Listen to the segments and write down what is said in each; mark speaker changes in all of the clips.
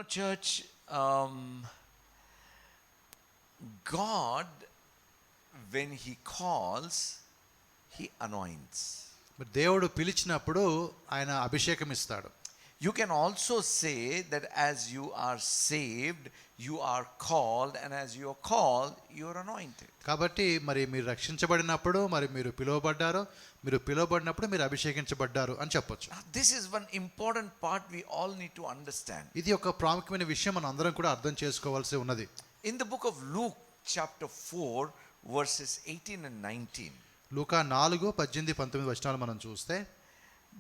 Speaker 1: Church, God, when He calls, He anoints.
Speaker 2: మరి దేవుడు పిలిచినప్పుడు ఆయన అభిషేకం ఇస్తాడు.
Speaker 1: You can also say that as you are saved, you are called, and as you are called, you are anointed.
Speaker 2: కాబట్టి మరి మీరు రక్షించబడినప్పుడు మరి మీరు పిలువబడ్డారు, మీరు పిలువబడినప్పుడు మీరు అభిషేకించబడ్డారు అని చెప్పొచ్చు.
Speaker 1: This is one important part we all need to understand.
Speaker 2: ఇది ఒక ప్రాముఖ్యమైన విషయం మనం అందరం కూడా అర్థం చేసుకోవాల్సి ఉన్నది.
Speaker 1: In the book of Luke chapter 4 verses 18 and 19.
Speaker 2: లూకా 4:18-19 వచనాలు మనం చూస్తే,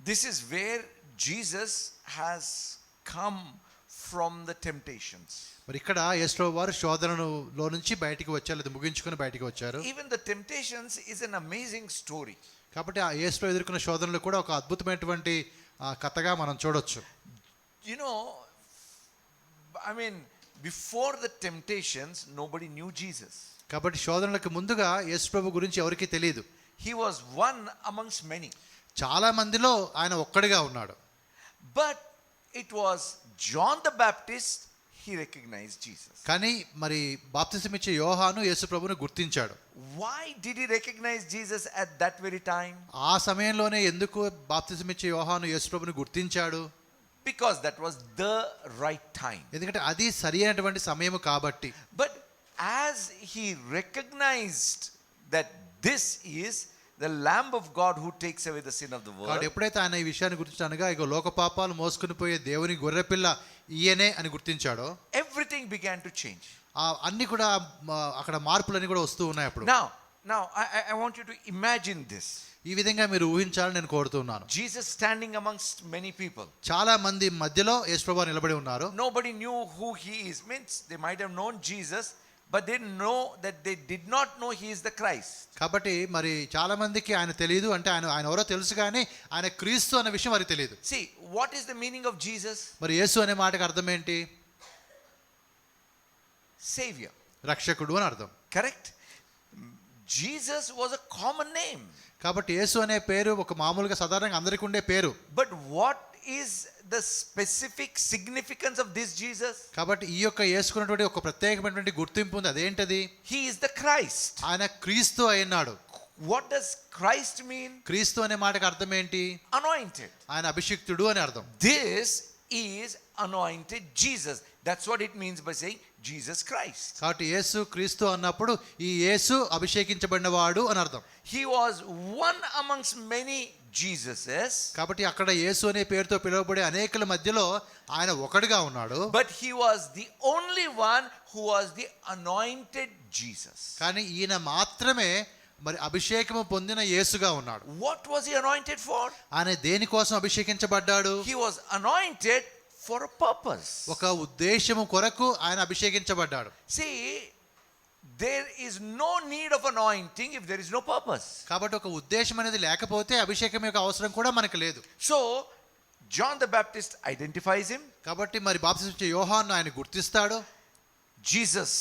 Speaker 1: This is where Jesus has come from the temptations.
Speaker 2: మరి ఇక్కడ యేసుప్రభు వారు శోధనలో నుంచి బయటికి వచ్చారు, లేదా ముగించుకొని బయటికి వచ్చారు.
Speaker 1: Even the temptations is an amazing story.
Speaker 2: కాబట్టి ఆ యేసుప్రభు ఎదుర్కొన్న శోధనలు కూడా ఒక అద్భుతమైనటువంటి కథగా మనం చూడొచ్చు.
Speaker 1: Before the temptations, nobody knew Jesus.
Speaker 2: కాబట్టి శోధనలకు ముందుగా యేసుప్రభు గురించి ఎవరికీ తెలియదు.
Speaker 1: He was one amongst many.
Speaker 2: చాలా మందిలో ఆయన ఒక్కడిగా ఉన్నాడు.
Speaker 1: But it was John the Baptist, he recognized Jesus.
Speaker 2: కానీ మరి బాప్తిసం ఇచ్చే యోహాను యేసుప్రభుని గుర్తించాడు.
Speaker 1: Why did he recognize Jesus at that very time?
Speaker 2: ఆ సమయంలోనే ఎందుకు బాప్తిసం ఇచ్చే యోహాను యేసుప్రభుని గుర్తించాడు?
Speaker 1: Because that was the right time.
Speaker 2: ఎందుకంటే అది సరైనటువంటి సమయం కాబట్టి.
Speaker 1: But as he recognized that this is the Lamb of God who takes away the sin of the world.
Speaker 2: కాబట్టి ఎప్పుడైతే ఆయన ఈ విషయాన్ని గుర్తించానగా ఇగో లోక పాపాలు మోసుకొని పోయే దేవుని గొర్రెపిల్ల ఈయనే అని గుర్తించాడో,
Speaker 1: everything began to change.
Speaker 2: అన్ని కూడా అక్కడ మార్పులన్నీ కూడా వస్తూ ఉన్నాయి. అప్పుడు
Speaker 1: now I want you to imagine this.
Speaker 2: ఈ విధంగా మీరు ఊహించాలని నేను కోరుతున్నాను.
Speaker 1: Jesus standing amongst many people.
Speaker 2: చాలా మంది మధ్యలో యేసుప్రభు నిలబడి ఉన్నారు.
Speaker 1: Nobody knew who he is. Means they might have known Jesus, but they know that they did not know he is the Christ.
Speaker 2: కాబట్టి మరి చాలా మందికి ఆయన తెలియదు, అంటే ఆయన ఎవరో తెలుసు కానీ ఆయన క్రీస్తు అనే విషయం వారికి తెలియదు.
Speaker 1: See, what is the meaning of Jesus?
Speaker 2: మరి యేసు అనే మాటకు అర్థం ఏంటి?
Speaker 1: Savior.
Speaker 2: రక్షకుడు అని అర్థం.
Speaker 1: Correct? Jesus was a common name.
Speaker 2: కాబట్టి యేసు అనే పేరు ఒక మామూలుగా సాధారణంగా అందరికీ ఉండే పేరు.
Speaker 1: But what is the specific significance of this Jesus?
Speaker 2: కాబట్టి ఈ యొక్క యేసుకున్నటువంటి ఒక ప్రత్యేకమైనటువంటి గుర్తింపు ఉంది. అదేంటది?
Speaker 1: He is the Christ.
Speaker 2: ఆయన క్రీస్తు అయినాడు.
Speaker 1: What does Christ mean?
Speaker 2: క్రీస్తు అనే మాటకు అర్థం ఏంటి?
Speaker 1: Anointed.
Speaker 2: ఆయన అభిషిక్తుడు అని అర్థం.
Speaker 1: This is anointed Jesus. That's what it means by saying Jesus Christ.
Speaker 2: కాబట్టి యేసు క్రీస్తు అన్నప్పుడు ఈ యేసు అభిషేకించబడినవాడు అని అర్థం.
Speaker 1: He was one amongst many Jesuses.
Speaker 2: కాబట్టి అక్కడ యేసు అనే పేరుతో పిలువబడే అనేకుల మధ్యలో ఆయన ఒకడుగా ఉన్నాడు.
Speaker 1: But he was the only one who was the anointed Jesus.
Speaker 2: కానీ ఈయన మాత్రమే మరి అభిషేకము పొందిన యేసుగా ఉన్నాడు.
Speaker 1: What was he anointed for?
Speaker 2: ఆయన దేని కోసం అభిషేకించబడ్డాడు?
Speaker 1: He was anointed for a purpose.
Speaker 2: ఒక ఉద్దేశము కొరకు ఆయన అభిషేకించబడ్డాడు.
Speaker 1: See, there is no need of anointing if there is no purpose.
Speaker 2: కాబట్టి ఒక ఉద్దేశం అనేది లేకపోతే అభిషేకం యొక్క అవసరం కూడా మనకు లేదు.
Speaker 1: So John the Baptist identifies him.
Speaker 2: కాబట్టి మరి బాప్తిసం ఇచ్చే యోహాను ఆయన గుర్తిస్తాడు.
Speaker 1: Jesus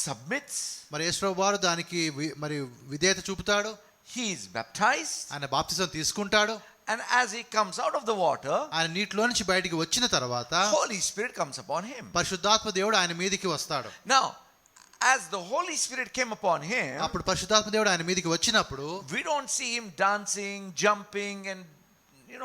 Speaker 1: submits.
Speaker 2: మరి యేసుప్రభు వారు దానికి మరి విధేయత చూపుతాడు.
Speaker 1: He is baptized.
Speaker 2: ఆయన బాప్తిసం తీసుకుంటాడు.
Speaker 1: And as he comes out of the water,
Speaker 2: ఆయన నీటిలో నుంచి బయటికి వచ్చిన తర్వాత
Speaker 1: Holy Spirit comes upon him.
Speaker 2: పరిశుద్ధాత్మ దేవుడు ఆయన మీదికి వస్తాడు.
Speaker 1: Now, as the Holy Spirit came upon him,
Speaker 2: అప్పుడు పరిశుద్ధాత్మ దేవుడు ఆయన మీదికి వచ్చినప్పుడు
Speaker 1: we don't see him dancing, jumping, and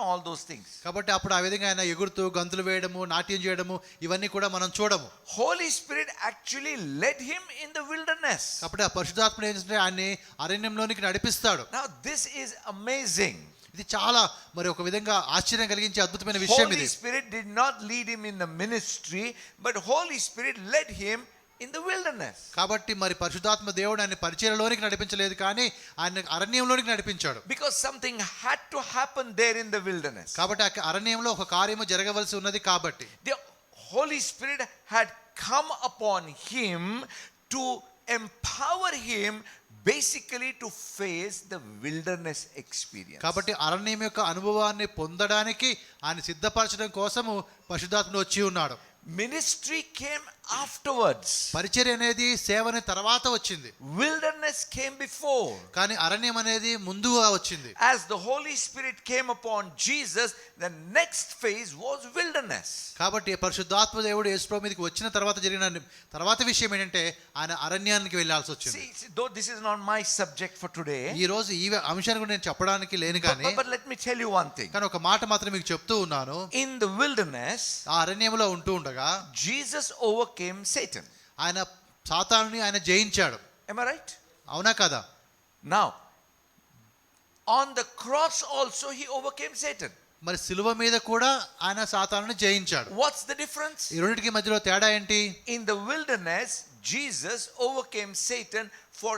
Speaker 1: all those things.
Speaker 2: కాబట్టి అప్పుడు ఆ విధంగా ఆయన ఎగురుతూ గంతులు వేయడము, నాట్యం చేయడము ఇవన్నీ కూడా మనం చూడము.
Speaker 1: Holy Spirit actually led him in the wilderness.
Speaker 2: కాబట్టి ఆ పరిశుద్ధాత్మ ఏం చేస్తాడు? ఆయన్ని అరణ్యంలోనికి నడిపిస్తాడు.
Speaker 1: Now this is amazing.
Speaker 2: ఇది చాలా మరి ఒక విధంగా ఆశ్చర్యం కలిగించే అద్భుతమైన విషయం ఇది.
Speaker 1: Holy Spirit did not lead him in the ministry, but Holy Spirit led him in the wilderness.
Speaker 2: కాబట్టి మరి పరిశుద్ధాత్మ దేవుడు ఆయన పరిచర్యలోనికి నడిపించలేదు, కానీ ఆయన అరణ్యంలోనికి నడిపించాడు.
Speaker 1: Because something had to happen there in the wilderness.
Speaker 2: కాబట్టి ఆ అరణ్యంలో ఒక కార్యము జరగవలసి ఉన్నది. కాబట్టి
Speaker 1: the Holy Spirit had come upon him to empower him basically to face the wilderness experience.
Speaker 2: కాబట్టి అరణ్యం యొక్క అనుభవాన్ని పొందడానికి ఆయన సిద్ధపరచడం కోసము పరిశుద్ధాత్ముడు వచ్చి ఉన్నాడు.
Speaker 1: Ministry came afterwards.
Speaker 2: పరిచర్య అనేది సేవని తర్వాత వచ్చింది,
Speaker 1: Wilderness came before.
Speaker 2: కానీ అరణ్యం అనేది ముందుగా వచ్చింది.
Speaker 1: As the Holy Spirit came upon Jesus, the next phase was wilderness.
Speaker 2: కాబట్టి పరిశుద్ధాత్మ దేవుడు యేసుప్రభు మీదకి వచ్చిన తర్వాత జరిగిన తర్వాత విషయం ఏంటంటే ఆయన అరణ్యానికి వెళ్ళాల్సి వచ్చింది.
Speaker 1: See, though this is not my subject for today,
Speaker 2: ఈ రోజు ఈ అంశాన్ని కూడా నేను చెప్పడానికి లేను, కానీ
Speaker 1: but let me tell you one thing.
Speaker 2: కానీ ఒక మాట మాత్రం మీకు చెప్తూ ఉన్నాను.
Speaker 1: In the wilderness,
Speaker 2: ఆ అరణ్యంలో ఉంటూ ఉండగా
Speaker 1: Jesus overcame Satan.
Speaker 2: ఆయన సాతానుని ఆయన జయించాడు.
Speaker 1: Am I right?
Speaker 2: అవునా కదా?
Speaker 1: Now, on the cross also he overcame Satan.
Speaker 2: మరి సిలువ మీద కూడా ఆయన సాతానుని జయించాడు.
Speaker 1: What's the difference?
Speaker 2: ఈ రెండింటికి మధ్యలో తేడా ఏంటి?
Speaker 1: In the wilderness, Jesus overcame Satan for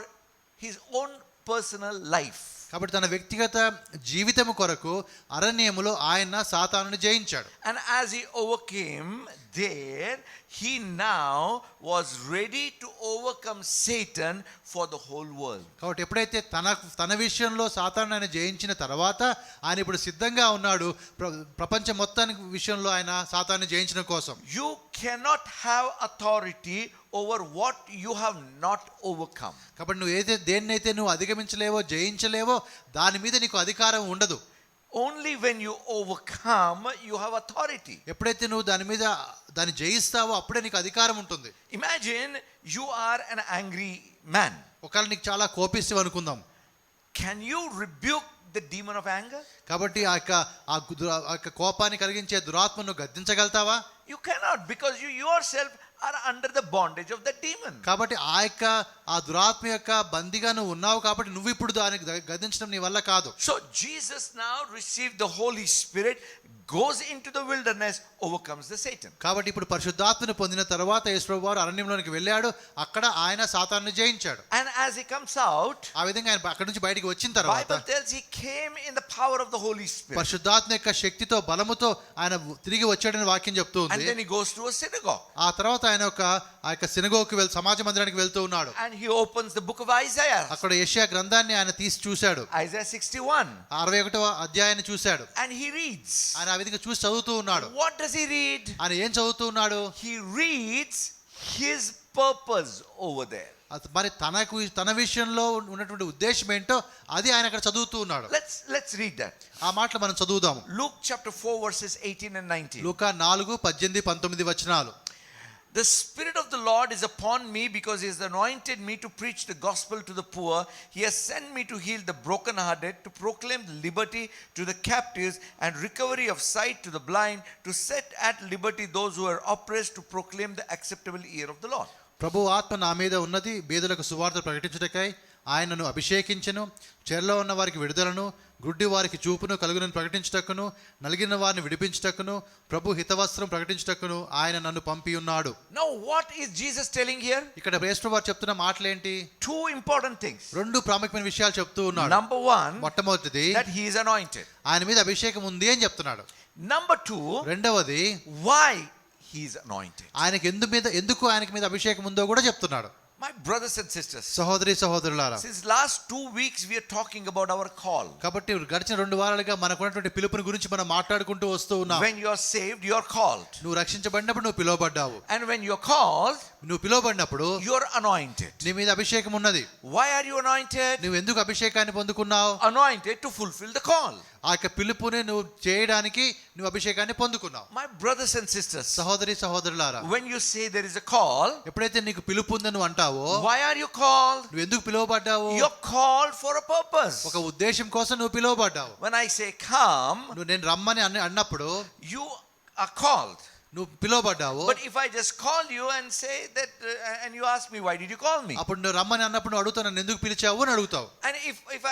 Speaker 1: his own personal life.
Speaker 2: కాబట్టి తన వ్యక్తిగత జీవితం కొరకు అరణ్యములో ఆయన సాతానుని జయించాడు.
Speaker 1: And as he overcame there, he now was ready to overcome Satan for the whole world.
Speaker 2: కాబట్టి ఎప్పుడైతే తన విషయంలో సాతానుని ఆయన జయించిన తర్వాత ఆయన ఇప్పుడు సిద్ధంగా ఉన్నాడు ప్రపంచం మొత్తానికి విషయంలో ఆయన సాతానుని జయించడం కోసం.
Speaker 1: You cannot have authority over what you have not overcome.
Speaker 2: కాబట్టి నువ్వు దేన్నైతే నువ్వు అధిగమించలేవో జయించలేవో దాని మీద నీకు అధికారం ఉండదు.
Speaker 1: Only when you overcome, you have authority.
Speaker 2: ఎప్పుడైతే నువ్వు దాన్ని జయిస్తావో అప్పుడే నీకు అధికారం ఉంటుంది.
Speaker 1: Imagine you are an angry man.
Speaker 2: ఒకవేళ నీకు చాలా కోపిస్తావు అనుకుందాం.
Speaker 1: Can you rebuke the demon of anger?
Speaker 2: కాబట్టి ఆ యొక్క కోపాన్ని కలిగించే దురాత్మను గద్దించగలుగుతావా?
Speaker 1: You cannot, because you yourself are under the bondage of the demon.
Speaker 2: కాబట్టి ఆ దురాత్మ యొక్క బందీగా నువ్వు ఉన్నావు కాబట్టి నువ్వు ఇప్పుడు దానికి గద్దించడం నీ వల్ల కాదు.
Speaker 1: So Jesus now received the Holy Spirit, goes into the wilderness, overcomes the Satan.
Speaker 2: కాబట్టి ఇప్పుడు పరిశుద్ధాత్మను పొందిన తర్వాత యేసుప్రభు వారు అరణ్యంలోనికి వెళ్ళాడు, అక్కడ ఆయన సాతానుని జయించాడు.
Speaker 1: And as he comes out,
Speaker 2: ఆ విధంగా ఆయన అక్కడి నుంచి బయటికి వచ్చిన తర్వాత
Speaker 1: Bible tells he came in the power of the Holy Spirit.
Speaker 2: పరిశుద్ధాత్మ యొక్క శక్తితో బలముతో ఆయన తిరిగి వచ్చాడని వాక్యం చెప్తూ
Speaker 1: And
Speaker 2: ఉంది.
Speaker 1: then he goes to a synagogue.
Speaker 2: ఆ తర్వాత ఆయన ఆ యొక్క సినగోగుకి సమాజ మందిరానికి వెళ్తూ ఉన్నాడు.
Speaker 1: And he opens the book of Isaiah.
Speaker 2: అక్కడ యెషయా గ్రంథాన్ని ఆయన తీసి చూశాడు.
Speaker 1: Isaiah 61.
Speaker 2: 61వ అధ్యాయాన్ని చూశాడు.
Speaker 1: And he reads.
Speaker 2: ఆయన ఆ విధంగా చూసి చదువుతూ ఉన్నాడు.
Speaker 1: What does he read?
Speaker 2: ఆయన ఏం చదువుతూ ఉన్నాడు?
Speaker 1: He reads his purpose over there.
Speaker 2: మరి తన విషయంలో ఉన్నటువంటి ఉద్దేశం ఏంటో అది ఆయన అక్కడ చదువుతూ ఉన్నాడు.
Speaker 1: Let's read that.
Speaker 2: ఆ మాటలు మనం చదువుదాము.
Speaker 1: Luke chapter 4 verses 18 and 19.
Speaker 2: లూకా 4:18-19 వచనాలు.
Speaker 1: The Spirit of the Lord is upon me because he has anointed me to preach the gospel to the poor. He has sent me to heal the brokenhearted, to proclaim liberty to the captives and recovery of sight to the blind, to set at liberty those who are oppressed, to proclaim the acceptable year of the Lord.
Speaker 2: ప్రభు ఆత్మ నా మీద ఉన్నది, బీదలకు సువార్త ప్రకటించుటకై ఆయనను అభిషేకించెను, చెరలో ఉన్న వారికి విడుదలను, గుడ్డి వారికి చూపును కలుగునని ప్రకటించుటకును, నలిగిన వారిని విడిపించుటకును, ప్రభు హితవస్త్రం ప్రకటించుటకును ఆయన నన్ను పంపి ఉన్నాడు.
Speaker 1: Now what is Jesus telling here?
Speaker 2: ఇక్కడ యేసు వారు చెప్తున్న మాటలేంటి?
Speaker 1: Two important things.
Speaker 2: రెండు ప్రాముఖ్యమైన విషయాలు చెప్తూ ఉన్నాడు.
Speaker 1: Number one,
Speaker 2: మొట్టమొదటిది
Speaker 1: that he is anointed.
Speaker 2: ఆయన మీద అభిషేకం ఉంది అని చెప్తున్నాడు.
Speaker 1: Number two,
Speaker 2: రెండవది
Speaker 1: why he is anointed.
Speaker 2: ఆయనకి ఎందుకు ఆయనకి మీద అభిషేకం ఉందో కూడా చెప్తున్నాడు.
Speaker 1: My brothers and sisters,
Speaker 2: సహోదరులారా,
Speaker 1: since last 2 weeks we are talking about our call.
Speaker 2: కాబట్టి గడిచిన 2 వారాలుగా మనకున్నటువంటి పిలుపుని గురించి మనం మాట్లాడుకుంటూ వస్తూ ఉన్నాం.
Speaker 1: When you are saved, you are called.
Speaker 2: నువ్వు రక్షించబడినప్పుడు నువ్వు పిలువబడ్డావు.
Speaker 1: And when you are called,
Speaker 2: నువ్వు పిలువబడినప్పుడు
Speaker 1: you are anointed.
Speaker 2: నీ మీద అభిషేకం ఉన్నది.
Speaker 1: Why are you anointed?
Speaker 2: నువ్వు ఎందుకు అభిషేకాన్ని పొందుకున్నావు?
Speaker 1: Anointed to fulfill the call.
Speaker 2: ఆ యొక్క పిలుపుని నువ్వు చేయడానికి నువ్వు అభిషేకాన్ని పొందుకున్నావు.
Speaker 1: My brothers and sisters,
Speaker 2: సహోదరులారా,
Speaker 1: when you say there is a call,
Speaker 2: ఎప్పుడైతే నీకు పిలుపు ఉందని నువ్వు అంటావో,
Speaker 1: why are you called?
Speaker 2: నువ్వు ఎందుకు పిలువబడ్డావు?
Speaker 1: You are called for a purpose.
Speaker 2: ఒక ఉద్దేశం కోసం నువ్వు పిలువబడ్డావు.
Speaker 1: When I say come,
Speaker 2: నువ్వు నేను రమ్మని అన్నప్పుడు
Speaker 1: you are called.
Speaker 2: నువ్వు పిలువబడ్డావు.
Speaker 1: But if I just call you and say that and you ask me why did you call me?
Speaker 2: అప్పుడు నువ్వు రమ్మని అన్నప్పుడు నువ్వు అడుగుతావు, నన్ను ఎందుకు పిలిచావు అని అడుగుతావు.
Speaker 1: And if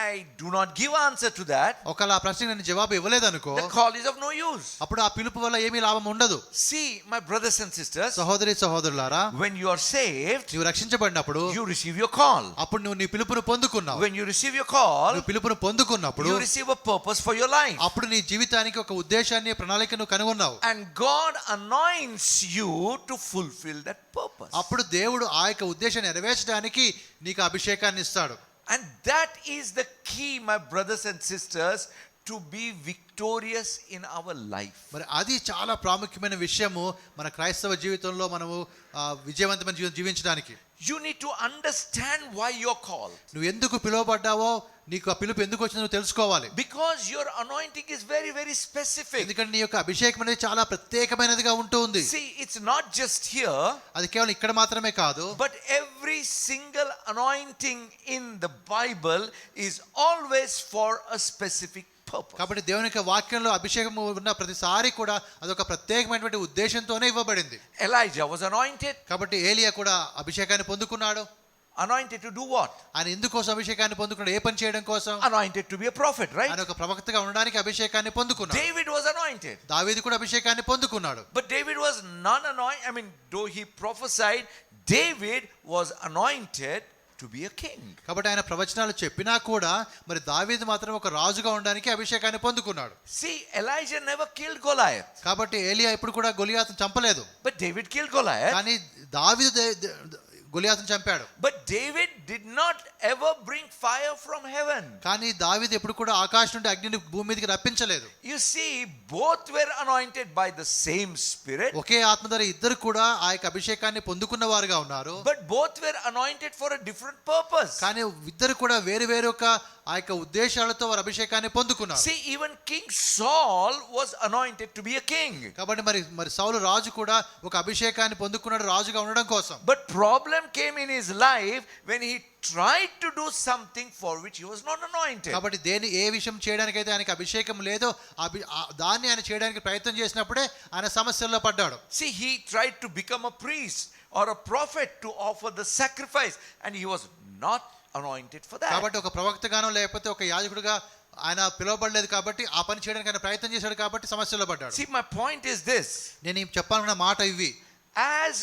Speaker 1: I do not give answer to that,
Speaker 2: ఒకవేళ ఆ ప్రశ్నకి నేను జవాబు ఇవ్వలేదనుకో,
Speaker 1: the call is of no use.
Speaker 2: అప్పుడు ఆ పిలుపు వల్ల ఏమీ లాభం ఉండదు.
Speaker 1: See, my brothers and sisters,
Speaker 2: సహోదరులారా,
Speaker 1: when you are saved,
Speaker 2: నువ్వు రక్షించబడినప్పుడు
Speaker 1: you receive your call.
Speaker 2: అప్పుడు నువ్వు నీ పిలుపును పొందుకున్నావు.
Speaker 1: When you receive your call,
Speaker 2: నువ్వు పిలుపును పొందుకున్నప్పుడు
Speaker 1: you receive a purpose for your life.
Speaker 2: అప్పుడు నీ జీవితానికి ఒక ఉద్దేశాన్ని ప్రణాళికను కనుగొన్నావు.
Speaker 1: And God anoints you to fulfill that purpose.
Speaker 2: అప్పుడు దేవుడు ఆ యొక్క ఉద్దేశాన్ని నెరవేర్చడానికి నీకు అభిషేకాన్ని ఇస్తాడు.
Speaker 1: And that is the key, my brothers and sisters, to be victorious in our life.
Speaker 2: మరి అది చాలా ప్రాముఖ్యమైన విషయము మన క్రైస్తవ జీవితంలో మనము విజయవంతమైన జీవితం జీవించడానికి.
Speaker 1: You need to understand why you're called.
Speaker 2: నువ్వు ఎందుకు పిలువబడ్డావో, నీకు ఆ పిలుపు ఎందుకు వచ్చిందో నువ్వు తెలుసుకోవాలి.
Speaker 1: Because your anointing is very, very specific.
Speaker 2: ఎందుకంటే నీ యొక్క అభిషేకం అనేది చాలా ప్రత్యేకమైనదిగా ఉంటుంది.
Speaker 1: See, it's not just here.
Speaker 2: అది కేవలం ఇక్కడ మాత్రమే కాదు.
Speaker 1: But every single anointing in the Bible is always for a specific purpose.
Speaker 2: కాబట్టి దేవుని యొక్క వాక్యంలో అభిషేకం ఉన్న ప్రతిసారి కూడా అదొక ప్రత్యేకమైనటువంటి ఉద్దేశంతోనే ఇవ్వబడింది.
Speaker 1: Elijah was anointed.
Speaker 2: కాబట్టి ఏలియా కూడా అభిషేకాన్ని పొందుకున్నాడు.
Speaker 1: Anointed to do what?
Speaker 2: ఆయన ఎందుకోసం అభిషేకాన్ని పొందుకున్నాడు? ఏ పని చేయడం కోసం?
Speaker 1: Anointed to be a prophet, right?
Speaker 2: ఆయన ఒక ప్రవక్తగా ఉండడానికి అభిషేకాన్ని పొందుకున్నాడు.
Speaker 1: David was anointed.
Speaker 2: దావీదు కూడా అభిషేకాన్ని పొందుకున్నాడు.
Speaker 1: But David was not anointed. Though he prophesied, David was anointed to be a king.
Speaker 2: కాబట్టి ఆయన ప్రవచనాలు చెప్పినా కూడా మరి దావీదు మాత్రం ఒక రాజుగా ఉండడానికి అభిషేకాన్ని పొందుకున్నాడు.
Speaker 1: See, Elijah never killed Goliath.
Speaker 2: కాబట్టి ఏలియా ఇప్పుడు కూడా గొలియాతును చంపలేదు.
Speaker 1: But David killed Goliath.
Speaker 2: కానీ దావీదు గొలియాతును చంపాడు.
Speaker 1: But David did not ever bring fire from heaven.
Speaker 2: కానీ దావీదు ఎప్పుడు కూడా ఆకాశం నుండి అగ్నిని భూమి మీదకి రప్పించలేదు.
Speaker 1: You see, both were anointed by the same spirit.
Speaker 2: ఒకే ఆత్మ ద్వారా ఇద్దరు కూడా ఆ యొక్క అభిషేకాన్ని పొందుకున్న వారుగా ఉన్నారు.
Speaker 1: But both were anointed for a different purpose.
Speaker 2: కానీ ఇద్దరు కూడా వేరు వేరు ఆ యొక్క ఉద్దేశాలతో వారు అభిషేకాన్ని పొందుకున్నారు.
Speaker 1: See, even King Saul was anointed to be a king.
Speaker 2: కాబట్టి మరి సౌలు రాజు కూడా ఒక అభిషేకాన్ని పొందుకున్నాడు రాజుగా ఉండడం కోసం.
Speaker 1: But problem came in his life when he tried to do something for which he was not anointed.
Speaker 2: కాబట్టి ఏ విషయం చేయడానికి అయితే ఆయనకి అభిషేకం లేదో దాన్ని ఆయన చేయడానికి ప్రయత్నం చేసినప్పుడే ఆయన సమస్యల్లో పడ్డాడు.
Speaker 1: See, he tried to become a priest or a prophet to offer the sacrifice, and he was not anointed for that.
Speaker 2: కాబట్టి ఒక ప్రవక్తగానో లేకపోతే ఒక యాజకుడిగా ఆయన పిలువబడలేదు కాబట్టి ఆ పని చేయడానికి ఆయన ప్రయత్నం చేశాడు కాబట్టి సమస్యల్లో పడ్డాడు.
Speaker 1: See, my point is this.
Speaker 2: నేను చెప్పాలన్న మాట ఇవి.
Speaker 1: As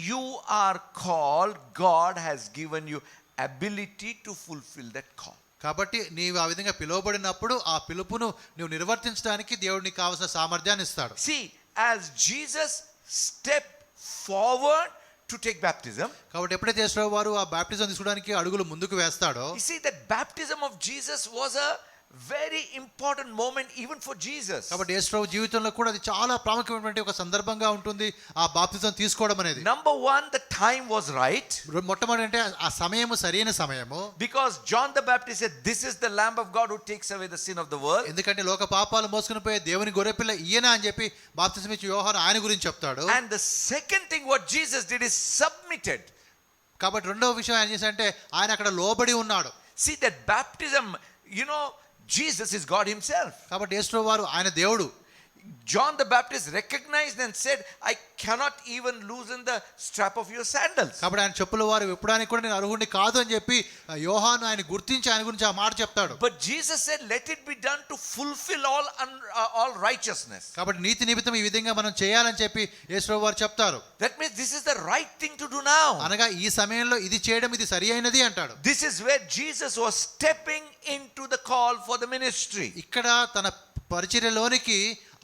Speaker 1: you are called, God has given you ability to fulfill that call.
Speaker 2: కాబట్టి నీవు ఆ విధంగా పిలువబడినప్పుడు ఆ పిలుపును నువ్వు నిర్వర్తించడానికి దేవుడు నీకు కావాల్సిన సామర్థ్యాన్ని ఇస్తాడు.
Speaker 1: See, as Jesus stepped forward to take baptism,
Speaker 2: కాబట్టి ఎప్పుడైతే యేసు వారు ఆ బాప్టిజం తీసుకోవడానికి అడుగులు ముందుకు వేస్తాడో,
Speaker 1: you see that baptism of Jesus was a very important moment even for Jesus.
Speaker 2: కాబట్టి యేసు జీవితంలో కూడా అది చాలా ప్రాముఖ్యమైనటువంటి ఒక సందర్భంగా ఉంటుంది ఆ బాప్టిజం తీసుకోవడం అనేది.
Speaker 1: Number one, the time was right.
Speaker 2: మొట్టమొదటి అంటే ఆ సమయము సరైన సమయము.
Speaker 1: Because John the Baptist said, "This is the Lamb of God who takes away the sin of the world."
Speaker 2: ఎందుకంటే లోక పాపాలు మోసుకుని పోయే దేవుని గొర్రెపిల్ల ఈయన అని చెప్పి బాప్తిసం ఇచ్చే యోహాను ఆయన గురించి చెప్తాడు.
Speaker 1: And the second thing what Jesus did is submitted.
Speaker 2: కాబట్టి రెండవ విషయం ఆయన చేశాడంటే ఆయన అక్కడ లోబడి ఉన్నాడు.
Speaker 1: See, that baptism, Jesus is God himself.
Speaker 2: కాబట్టి యేసు వారు ఆయన దేవుడు.
Speaker 1: John the Baptist recognized and said, "I cannot even loosen the strap of your sandals."
Speaker 2: కాబట్టి ఆయన చెప్పుల వారు విప్పడానికి కూడా నేను అర్హుడిని కాదు అని చెప్పి యోహాను ఆయన గుర్తించి ఆయన గురించి ఆ మాట చెప్తాడు.
Speaker 1: But Jesus said, "Let it be done to fulfill all righteousness."
Speaker 2: కాబట్టి నీతి నిమిత్తం ఈ విధంగా మనం చేయాలని చెప్పి యేసు వారు చెప్తారు.
Speaker 1: That means this is the right thing to do now.
Speaker 2: అనగా ఈ సమయంలో ఇది చేయడం ఇది సరియైనది అంటాడు.
Speaker 1: This is where Jesus was stepping into the call for the ministry.
Speaker 2: ఇక్కడ తన పరిచర్యలోనికి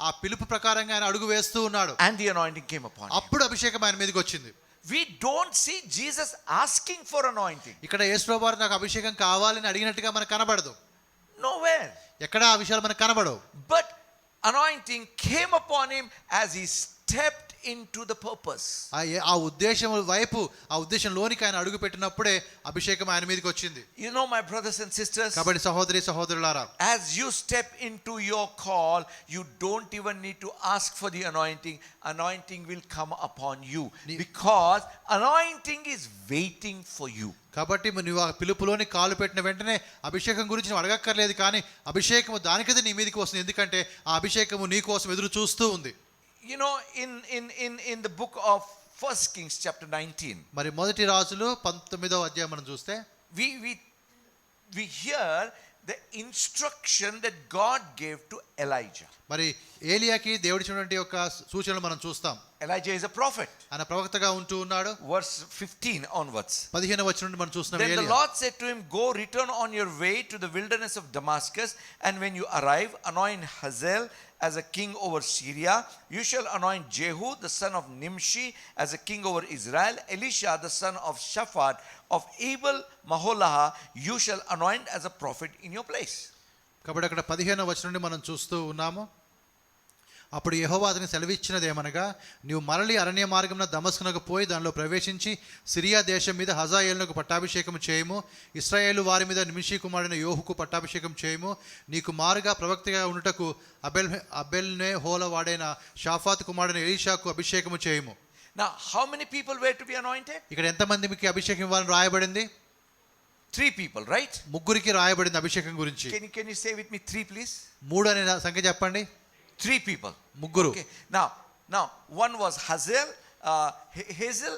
Speaker 2: ఆ పిలుపు ప్రకారంగా ఆయన అడుగు వేస్తూ ఉన్నాడు.
Speaker 1: And the anointing came upon him.
Speaker 2: అప్పుడు అభిషేకం ఆయన మీదకి వచ్చింది.
Speaker 1: We don't see Jesus asking for anointing.
Speaker 2: ఇక్కడ యేసు వారు నాకు అభిషేకం కావాలని అడిగినట్టుగా మనకు కనబడదు.
Speaker 1: Nowhere.
Speaker 2: ఎక్కడ ఆ విషయాలు మనకు కనబడవు.
Speaker 1: But anointing came upon him as he stepped into the purpose.
Speaker 2: ఆ ఉద్దేశం వైపు ఆ ఉద్దేశంలోనికి ఆయన అడుగు పెట్టినప్పుడే అభిషేకం ఆయన మీదకి వచ్చింది.
Speaker 1: My brothers and sisters,
Speaker 2: కాబట్టి సహోదరి సహోదరులారా,
Speaker 1: as you step into your call, you don't even need to ask for the anointing. Anointing will come upon you because anointing is waiting for you.
Speaker 2: కాబట్టి నువ్వు ఆ పిలుపులోని కాలు పెట్టిన వెంటనే అభిషేకం గురించి నువ్వు అడగక్కర్లేదు, కానీ అభిషేకము దానికదే నీ మీదకి వస్తుంది. ఎందుకంటే ఆ అభిషేకము నీ కోసం ఎదురు చూస్తూ ఉంది.
Speaker 1: In the book of 1 Kings chapter 19,
Speaker 2: మరి మొదటి రాజులు 19వ అధ్యాయం మనం చూస్తే
Speaker 1: we hear the instruction that God gave to Elijah.
Speaker 2: మరి ఏలియాకి దేవుడు ఇచ్చినటువంటి ఒక సూచనలు మనం చూస్తాం.
Speaker 1: Elijah is a prophet.
Speaker 2: ఆయన ప్రవక్తగా ఉంటూ ఉన్నాడు.
Speaker 1: Verse 15 onwards.
Speaker 2: 15వ వచనం నుండి మనం చూస్తున్నాం.
Speaker 1: Then the Lord said to him, "Go, return on your way to the wilderness of Damascus, and when you arrive, anoint Hazael as a king over Syria. You shall anoint Jehu the son of Nimshi as a king over Israel. Elisha the son of Shaphat of Abel Maholaha you shall anoint as a prophet in your place."
Speaker 2: కాబట్టి అక్కడ 15వ వచనం నుండి మనం చూస్తూ ఉన్నాము. అప్పుడు యెహోవా అతనికి సెలవిచ్చినదేమనగా, నీవు మరలి అరణ్య మార్గమున దమస్కునకు పోయి దానిలో ప్రవేశించి సిరియా దేశం మీద హజాయేలునకు పట్టాభిషేకం చేయము. ఇశ్రాయేలు వారి మీద నిమిషి కుమారుడైన యోహుకు పట్టాభిషేకం చేయము. నీకు మారుగా ప్రవక్తగా ఉండుటకు అబెల్నే హోల వాడైన షాఫాత్ కుమారుడైన ఎలీషాకు అభిషేకము చేయము.
Speaker 1: Now, how many people were to be anointed?
Speaker 2: ఇక్కడ ఎంతమందికి అభిషేకం ఇవ్వాలని రాయబడింది?
Speaker 1: 3 people, right?
Speaker 2: ముగ్గురికి రాయబడింది అభిషేకం గురించి.
Speaker 1: Can you say with me 3, please?
Speaker 2: 3 అనే సంఖ్య చెప్పండి.
Speaker 1: 3 people.
Speaker 2: ముగ్గురు.
Speaker 1: Okay. Now, one was Hazael, Hazel,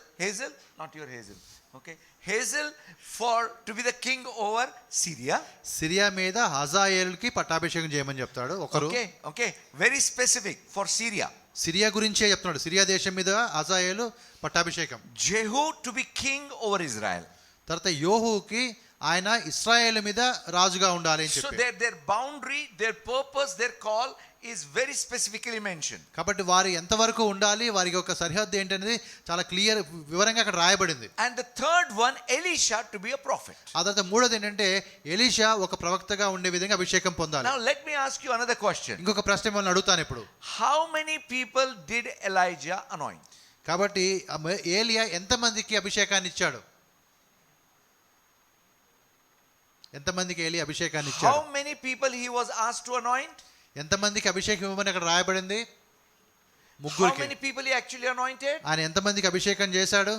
Speaker 1: not your Hazel. Okay. Hazel to be the king over Syria.
Speaker 2: Syria మీద హజాయేలుకి పట్టాభిషేకం చేయమని చెప్తాడు ఒకరు.
Speaker 1: Okay. Very specific for Syria.
Speaker 2: Syria గురించే చెప్తున్నాడు. సిరియా దేశం మీద హజాయేలు పట్టాభిషేకం.
Speaker 1: Jehu to be king over Israel.
Speaker 2: తర్వాత యోహుకి ఆయన ఇశ్రాయేలు మీద రాజుగా ఉండాలి అని
Speaker 1: So
Speaker 2: చెప్పి.
Speaker 1: their boundary, their purpose, their call is very specifically mentioned.
Speaker 2: కాబట్టి వారు ఎంతవరకు ఉండాలి, వారికి ఒక సరిహద్దు ఏంటనేది చాలా క్లియర్ వివరంగా అక్కడ రాయబడింది.
Speaker 1: And the third one, Elisha to be a prophet.
Speaker 2: ఆ తర్వాత మూడోది ఏంటంటే ఎలీషా ఒక ప్రవక్తగా ఉండే విధంగా అభిషేకం పొందాలి.
Speaker 1: Now let me ask you another question.
Speaker 2: ఇంకొక ప్రశ్న మిమ్మల్ని అడుగుతాను ఇప్పుడు.
Speaker 1: How many people did Elijah anoint?
Speaker 2: కాబట్టి ఏలియా ఎంతమందికి అభిషేకాన్ని ఇచ్చాడు? ఎంతమందికి ఏలియా అభిషేకాన్ని ఇచ్చాడు?
Speaker 1: How many people he was asked to anoint?
Speaker 2: ఎంతమందికి అభిషేకం ఇవ్వమని అక్కడ రాయబడింది?
Speaker 1: How
Speaker 2: ముగ్గురికి.
Speaker 1: many people he actually anointed?
Speaker 2: ఆయన ఎంతమందికి అభిషేకం చేశాడు?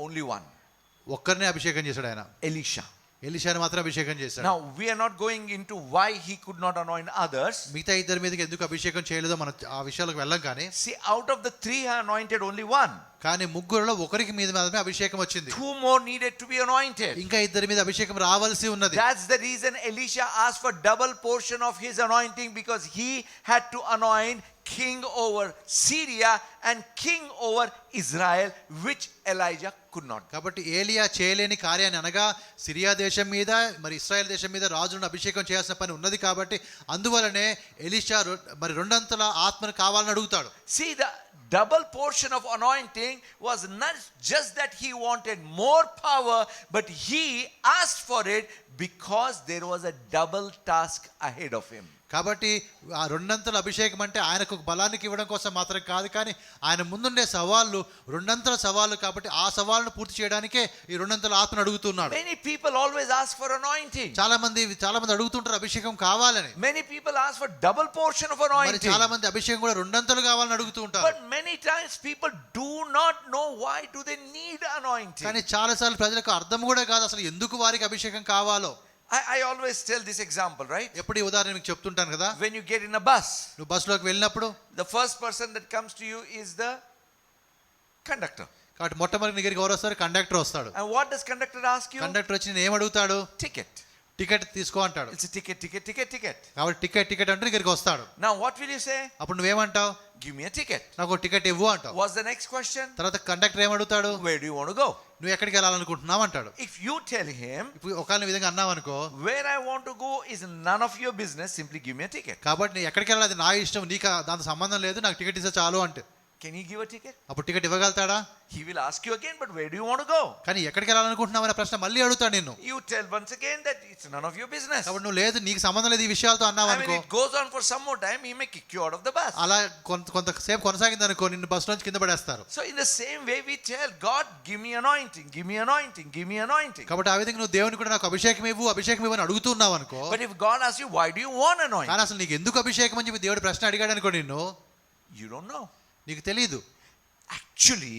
Speaker 1: Only one.
Speaker 2: ఒక్కరినే అభిషేకం చేశాడు ఆయన.
Speaker 1: Elisha.
Speaker 2: ఎలీషాని మాత్రం అభిషేకం చేశాడు.
Speaker 1: Now we are not going into why he could not anoint others.
Speaker 2: మిగతా ఇద్దరి మీదకి ఎందుకు అభిషేకం చేయలేదో మనం ఆ విషయాలకు వెళ్ళం. కానీ
Speaker 1: See, out of the 3 he anointed only one.
Speaker 2: కానీ ముగ్గురులో ఒకరికి మీద మాత్రమే అభిషేకం వచ్చింది.
Speaker 1: 2 more needed to be anointed.
Speaker 2: ఇంకా ఇద్దరి మీద అభిషేకం రావాల్సి ఉన్నది.
Speaker 1: That's the reason Elisha asked for double portion of his anointing, because he had to anoint king over Syria and king over Israel, which Elijah could not.
Speaker 2: కాబట్టి ఏలియా చేయలేని కార్యాన్ని అనగా సిరియా దేశం మీద మరి ఇశ్రాయేల్ దేశం మీద రాజులను అభిషేకం చేయాల్సిన పని ఉన్నది. కాబట్టి అందువలనే ఎలీషా మరి రెండంతల ఆత్మను కావాలని అడుగుతాడు.
Speaker 1: See, the double portion of anointing was not just that he wanted more power, but he asked for it because there was a double task ahead of him.
Speaker 2: కాబట్టి ఆ రెండంతల అభిషేకం అంటే ఆయనకు బలానికి ఇవ్వడం కోసం మాత్రం కాదు, కానీ ఆయన ముందుండే సవాళ్ళు రెండంతల సవాళ్ళు. కాబట్టి ఆ సవాళ్ళను పూర్తి చేయడానికే ఈ రెండంతల ఆత్మను అడుగుతున్నాడు.
Speaker 1: Many people always ask for anointing.
Speaker 2: చాలా మంది అడుగుతుంటారు అభిషేకం కావాలని.
Speaker 1: Many people ask for double portion of
Speaker 2: మరి
Speaker 1: anointing.
Speaker 2: చాలా మంది అభిషేకం కూడా రెండంతలు కావాలని అడుగుతూ ఉంటారు.
Speaker 1: But many times people do not know why do they need anointing.
Speaker 2: కానీ చాలా సార్లు ప్రజలకు అర్థం కూడా కాదు అసలు ఎందుకు వారికి అభిషేకం కావాలో.
Speaker 1: I always tell this example, right?
Speaker 2: ఎప్పుడు ఈ ఉదాహరణ మీకు చెప్తుంటాను కదా.
Speaker 1: When you get in a bus,
Speaker 2: నువ్వు బస్సులోకి వెళ్ళినప్పుడు
Speaker 1: the first person that comes to you is the conductor.
Speaker 2: కాబట్టి మొట్టమొదటి దగ్గరికి ఎవరు వస్తారు? కండక్టర్ వస్తాడు.
Speaker 1: And what does conductor ask you?
Speaker 2: Conductor వచ్చి నేను ఏమడుగుతాడు?
Speaker 1: Ticket.
Speaker 2: టికెట్ తీసుకో అంటాడు.
Speaker 1: It's a ticket.
Speaker 2: కాబట్టి టికెట్ అంటే దగ్గరికి వస్తాడు.
Speaker 1: Now what will you say?
Speaker 2: అప్పుడు నువ్వేమంటావు?
Speaker 1: Give me a ticket.
Speaker 2: నాకు టికెట్ ఇవ్వు అంటావు.
Speaker 1: What's the next question?
Speaker 2: తర్వాత conductor ఏమడుగుతాడు?
Speaker 1: Where do you want to go?
Speaker 2: నువ్వు ఎక్కడికి వెళ్ళాలనుకుంటున్నావు అంటాడు.
Speaker 1: If you tell him,
Speaker 2: ఇప్పుడు ఒకవేళ విధంగా అన్నావు అనుకో,
Speaker 1: where I want to go is none of your business, simply give me a ticket.
Speaker 2: కాబట్టి నేను ఎక్కడికి వెళ్ళాలి నా ఇష్టం, నీకు దాంతో సంబంధం లేదు, నాకు టికెట్ ఇస్తే చాలు అంటే
Speaker 1: Can he give a ticket?
Speaker 2: అప్పుడు ticket ఇవ్వగలుగుతాడా?
Speaker 1: He will ask you again, but where do you want to go?
Speaker 2: కానీ ఎక్కడికి వెళ్ళాలనుకుంటున్నావు అనే ప్రశ్న మళ్ళీ అడుగుతాడు నిన్ను.
Speaker 1: You tell once again that it's none of your business.
Speaker 2: కాబట్టి నువ్వు లేదు నీకు సంబంధం లేదు ఈ విషయాలతో అన్నావు
Speaker 1: I mean,
Speaker 2: అనుకో,
Speaker 1: it goes on for some more time, he may kick you out of the bus.
Speaker 2: అలా కొంతసేపు కొనసాగింది అనుకో, నిన్ను బస్ నుంచి కింద పడేస్తారు.
Speaker 1: So in the same way we tell God, give me anointing, give me anointing, give me anointing.
Speaker 2: కాబట్టి ఆ విధంగా నువ్వు దేవుని కూడా నాకు అభిషేకం ఇవ్వు అని అడుగుతున్నావు అనుకో.
Speaker 1: But if God asks you, why do you want anointing?
Speaker 2: కానీ అసలు నీకు ఎందుకు అభిషేకం అని చెప్పి దేవుడు ప్రశ్న అడిగాడు అనుకో నిన్ను,
Speaker 1: You don't know.
Speaker 2: నీకు తెలియదు.
Speaker 1: Actually,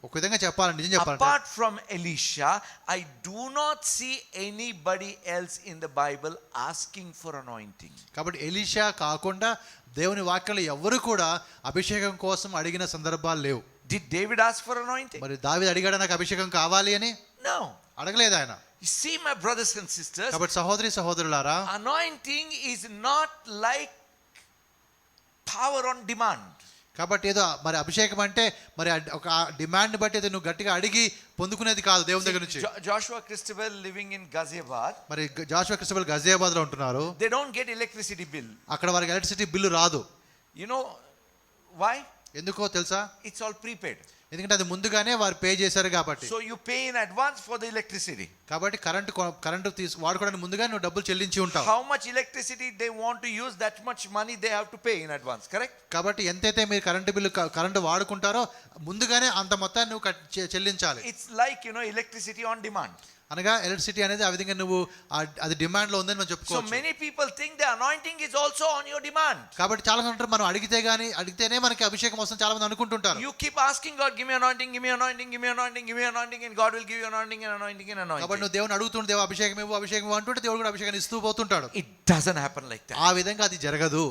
Speaker 2: ఒక విధంగా చెప్పాలి, నిజం చెప్పాలంటే
Speaker 1: apart from Elisha, I do not see anybody else in the Bible asking for anointing.
Speaker 2: కాబట్టి ఎలీషా కాకుండా దేవుని వాక్యంలో ఎవరు కూడా అభిషేకం కోసం అడిగిన సందర్భాలు లేవు.
Speaker 1: Did David ask for anointing?
Speaker 2: మరి దావీదు అడిగాడా నాకు అభిషేకం కావాలి అని?
Speaker 1: No.
Speaker 2: అడగలేదు ఆయన.
Speaker 1: You see, my brothers and sisters,
Speaker 2: కాబట్టి సహోదరులారా,
Speaker 1: anointing is not like power on demand.
Speaker 2: కాబట్టి ఏదో మరి అభిషేకం అంటే మరి ఒక డిమాండ్ బట్టి ఏదో నువ్వు గట్టిగా అడిగి పొందుకునేది కాదు దేవుని దగ్గర నుంచి.
Speaker 1: Joshua Christabel living in Ghaziabad,
Speaker 2: మరి జాషువా క్రిస్టబల్ గజియాబాద్ లో ఉంటున్నారు.
Speaker 1: they don't get electricity bill.
Speaker 2: అక్కడ వారికి ఎలక్ట్రిసిటీ బిల్లు రాదు.
Speaker 1: You know why?
Speaker 2: ఎందుకో తెలుసా?
Speaker 1: It's all prepaid.
Speaker 2: ఎందుకంటే అది ముందుగానే వారు పే చేశారు కాబట్టి.
Speaker 1: So you pay in advance for the electricity.
Speaker 2: కాబట్టి కరెంటు వాడుకోవడానికి ముందుగా నువ్వు డబ్బులు చెల్లించి ఉంటావు.
Speaker 1: How much electricity they want to use, that much money they have to pay in advance, correct?
Speaker 2: కాబట్టి ఎంతైతే మీరు కరెంటు వాడుకుంటారో ముందుగానే అంత మొత్తాన్ని నువ్వు చెల్లించాలి.
Speaker 1: It's like, electricity on demand.
Speaker 2: అనగా ఎలక్ట్రిసిటీ అనేది ఆ విధంగా నువ్వు అది డిమాండ్ లో ఉందని మనం చెప్పుకోవచ్చు.
Speaker 1: So many people think the anointing is also on your demand.
Speaker 2: కాబట్టి చాలా మంది అంటారు మనం అడిగితేనే మనకి అభిషేకం వస్తుంది చాలా మంది అనుకుంటుంటారు.
Speaker 1: You keep asking God, give me anointing, give me anointing, give me anointing, give me anointing, and God will give you anointing and anointing and anointing.
Speaker 2: కాబట్టి నువ్వు దేవుని అడుగుతుంటే దేవా అభిషేకం అంటుంటే దేవుడు కూడా అభిషేకాన్ని ఇస్తూ పోతుంటాడు.
Speaker 1: It doesn't happen like that.
Speaker 2: ఆ విధంగా అది జరగదు.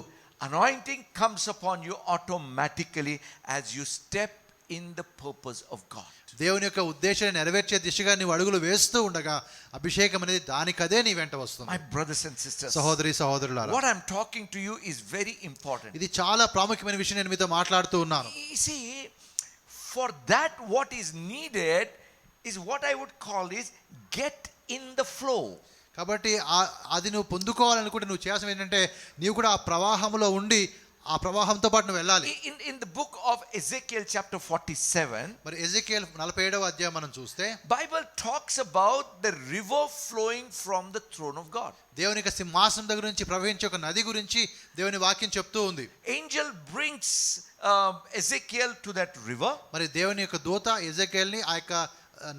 Speaker 1: Anointing comes upon you automatically as you step in the purpose of God.
Speaker 2: దేవుని యొక్క ఉద్దేశాన్ని నెరవేర్చే దిశగా నీవు అడుగులు వేస్తూ ఉండగా అభిషేకం అనేది దానికదే నీ వెంట వస్తుంది.
Speaker 1: My brothers and sisters,
Speaker 2: సహోదరులారా,
Speaker 1: what I'm talking to you is very important.
Speaker 2: ఇది చాలా ప్రాముఖ్యమైన విషయం నేను మీతో మాట్లాడుతూ ఉన్నాను.
Speaker 1: You see, for that what is needed is what I would call is get in the flow.
Speaker 2: కాబట్టి అది నువ్వు పొందుకోవాలనుకుంటే నువ్వు చేయాల్సింది ఏంటంటే నీవు కూడా ఆ ప్రవాహంలో ఉండి ఆ ప్రవాహంతో పాటు నువ్వు వెళ్ళాలి.
Speaker 1: In the book of Ezekiel chapter 47,
Speaker 2: మరి ఎజెకియల్ 47వ అధ్యాయం మనం చూస్తే
Speaker 1: Bible talks about the river flowing from the throne of God.
Speaker 2: దేవుని యొక్క సింహాసనం దగ్గర నుంచి ప్రవహించే ఒక నది గురించి దేవుని వాక్యం చెప్తూ ఉంది.
Speaker 1: Angel brings Ezekiel to that river.
Speaker 2: మరి దేవుని యొక్క దూత ఎజెకియల్ని ఆ యొక్క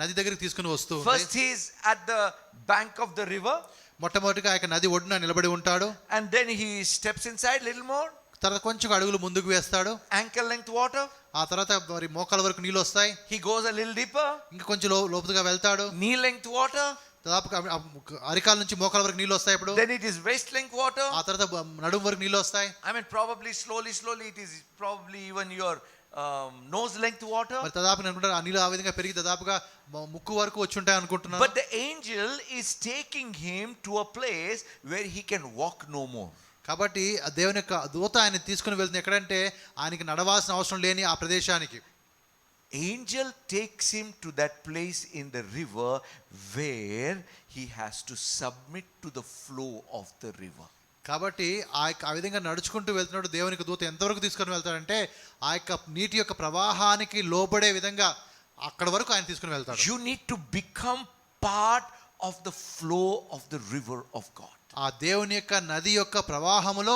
Speaker 2: నది దగ్గరికి తీసుకుని వస్తూ ఉంది.
Speaker 1: First he is at the bank of the river.
Speaker 2: మొట్టమొదటిగా ఆ యొక్క నది ఒడ్డున నిలబడి ఉంటాడు.
Speaker 1: And then he steps inside little more.
Speaker 2: తర్వాత కొంచెం అడుగులు ముందుకు వేస్తాడు.
Speaker 1: Ankle length water.
Speaker 2: ఆ తర్వాత మరి మోకాల వరకు నీళ్ళు వస్తాయి.
Speaker 1: He goes a little deeper.
Speaker 2: ఇంకా కొంచెం లోతుగా వెళ్తాడు.
Speaker 1: Knee length water.
Speaker 2: దాదాపుగా అరికాల నుంచి మోకాల వరకు నీళ్ళు వస్తాయి. ఇప్పుడు
Speaker 1: Then it is waist length water.
Speaker 2: ఆ తర్వాత నడుము వరకు నీళ్ళు వస్తాయి.
Speaker 1: I mean probably slowly it is probably even your nose length water.
Speaker 2: మరి దాదాపు అనుకుంటారు ఆ నీళ్ళు ఆ విధంగా పెరిగి దాదాపుగా ముక్కు వరకు వచ్చి ఉంటాయి అనుకుంటున్నాను.
Speaker 1: But the angel is taking him to a place where he can walk no more.
Speaker 2: కాబట్టి దేవుని యొక్క దూత ఆయన తీసుకుని వెళ్తుంది ఎక్కడంటే ఆయనకి నడవాల్సిన అవసరం లేని ఆ ప్రదేశానికి.
Speaker 1: Angel takes him to that place in the river where he has to submit to the flow of the river.
Speaker 2: కాబట్టి ఆ విధంగా నడుచుకుంటూ వెళ్తున్నాడు. దేవునికి దూత ఎంతవరకు తీసుకుని వెళ్తాడంటే ఆ యొక్క నీటి యొక్క ప్రవాహానికి లోబడే విధంగా అక్కడ వరకు ఆయన తీసుకుని వెళ్తాడు.
Speaker 1: You need to become part of the flow of the river of God.
Speaker 2: ఆ దేవుని యొక్క నది యొక్క ప్రవాహములో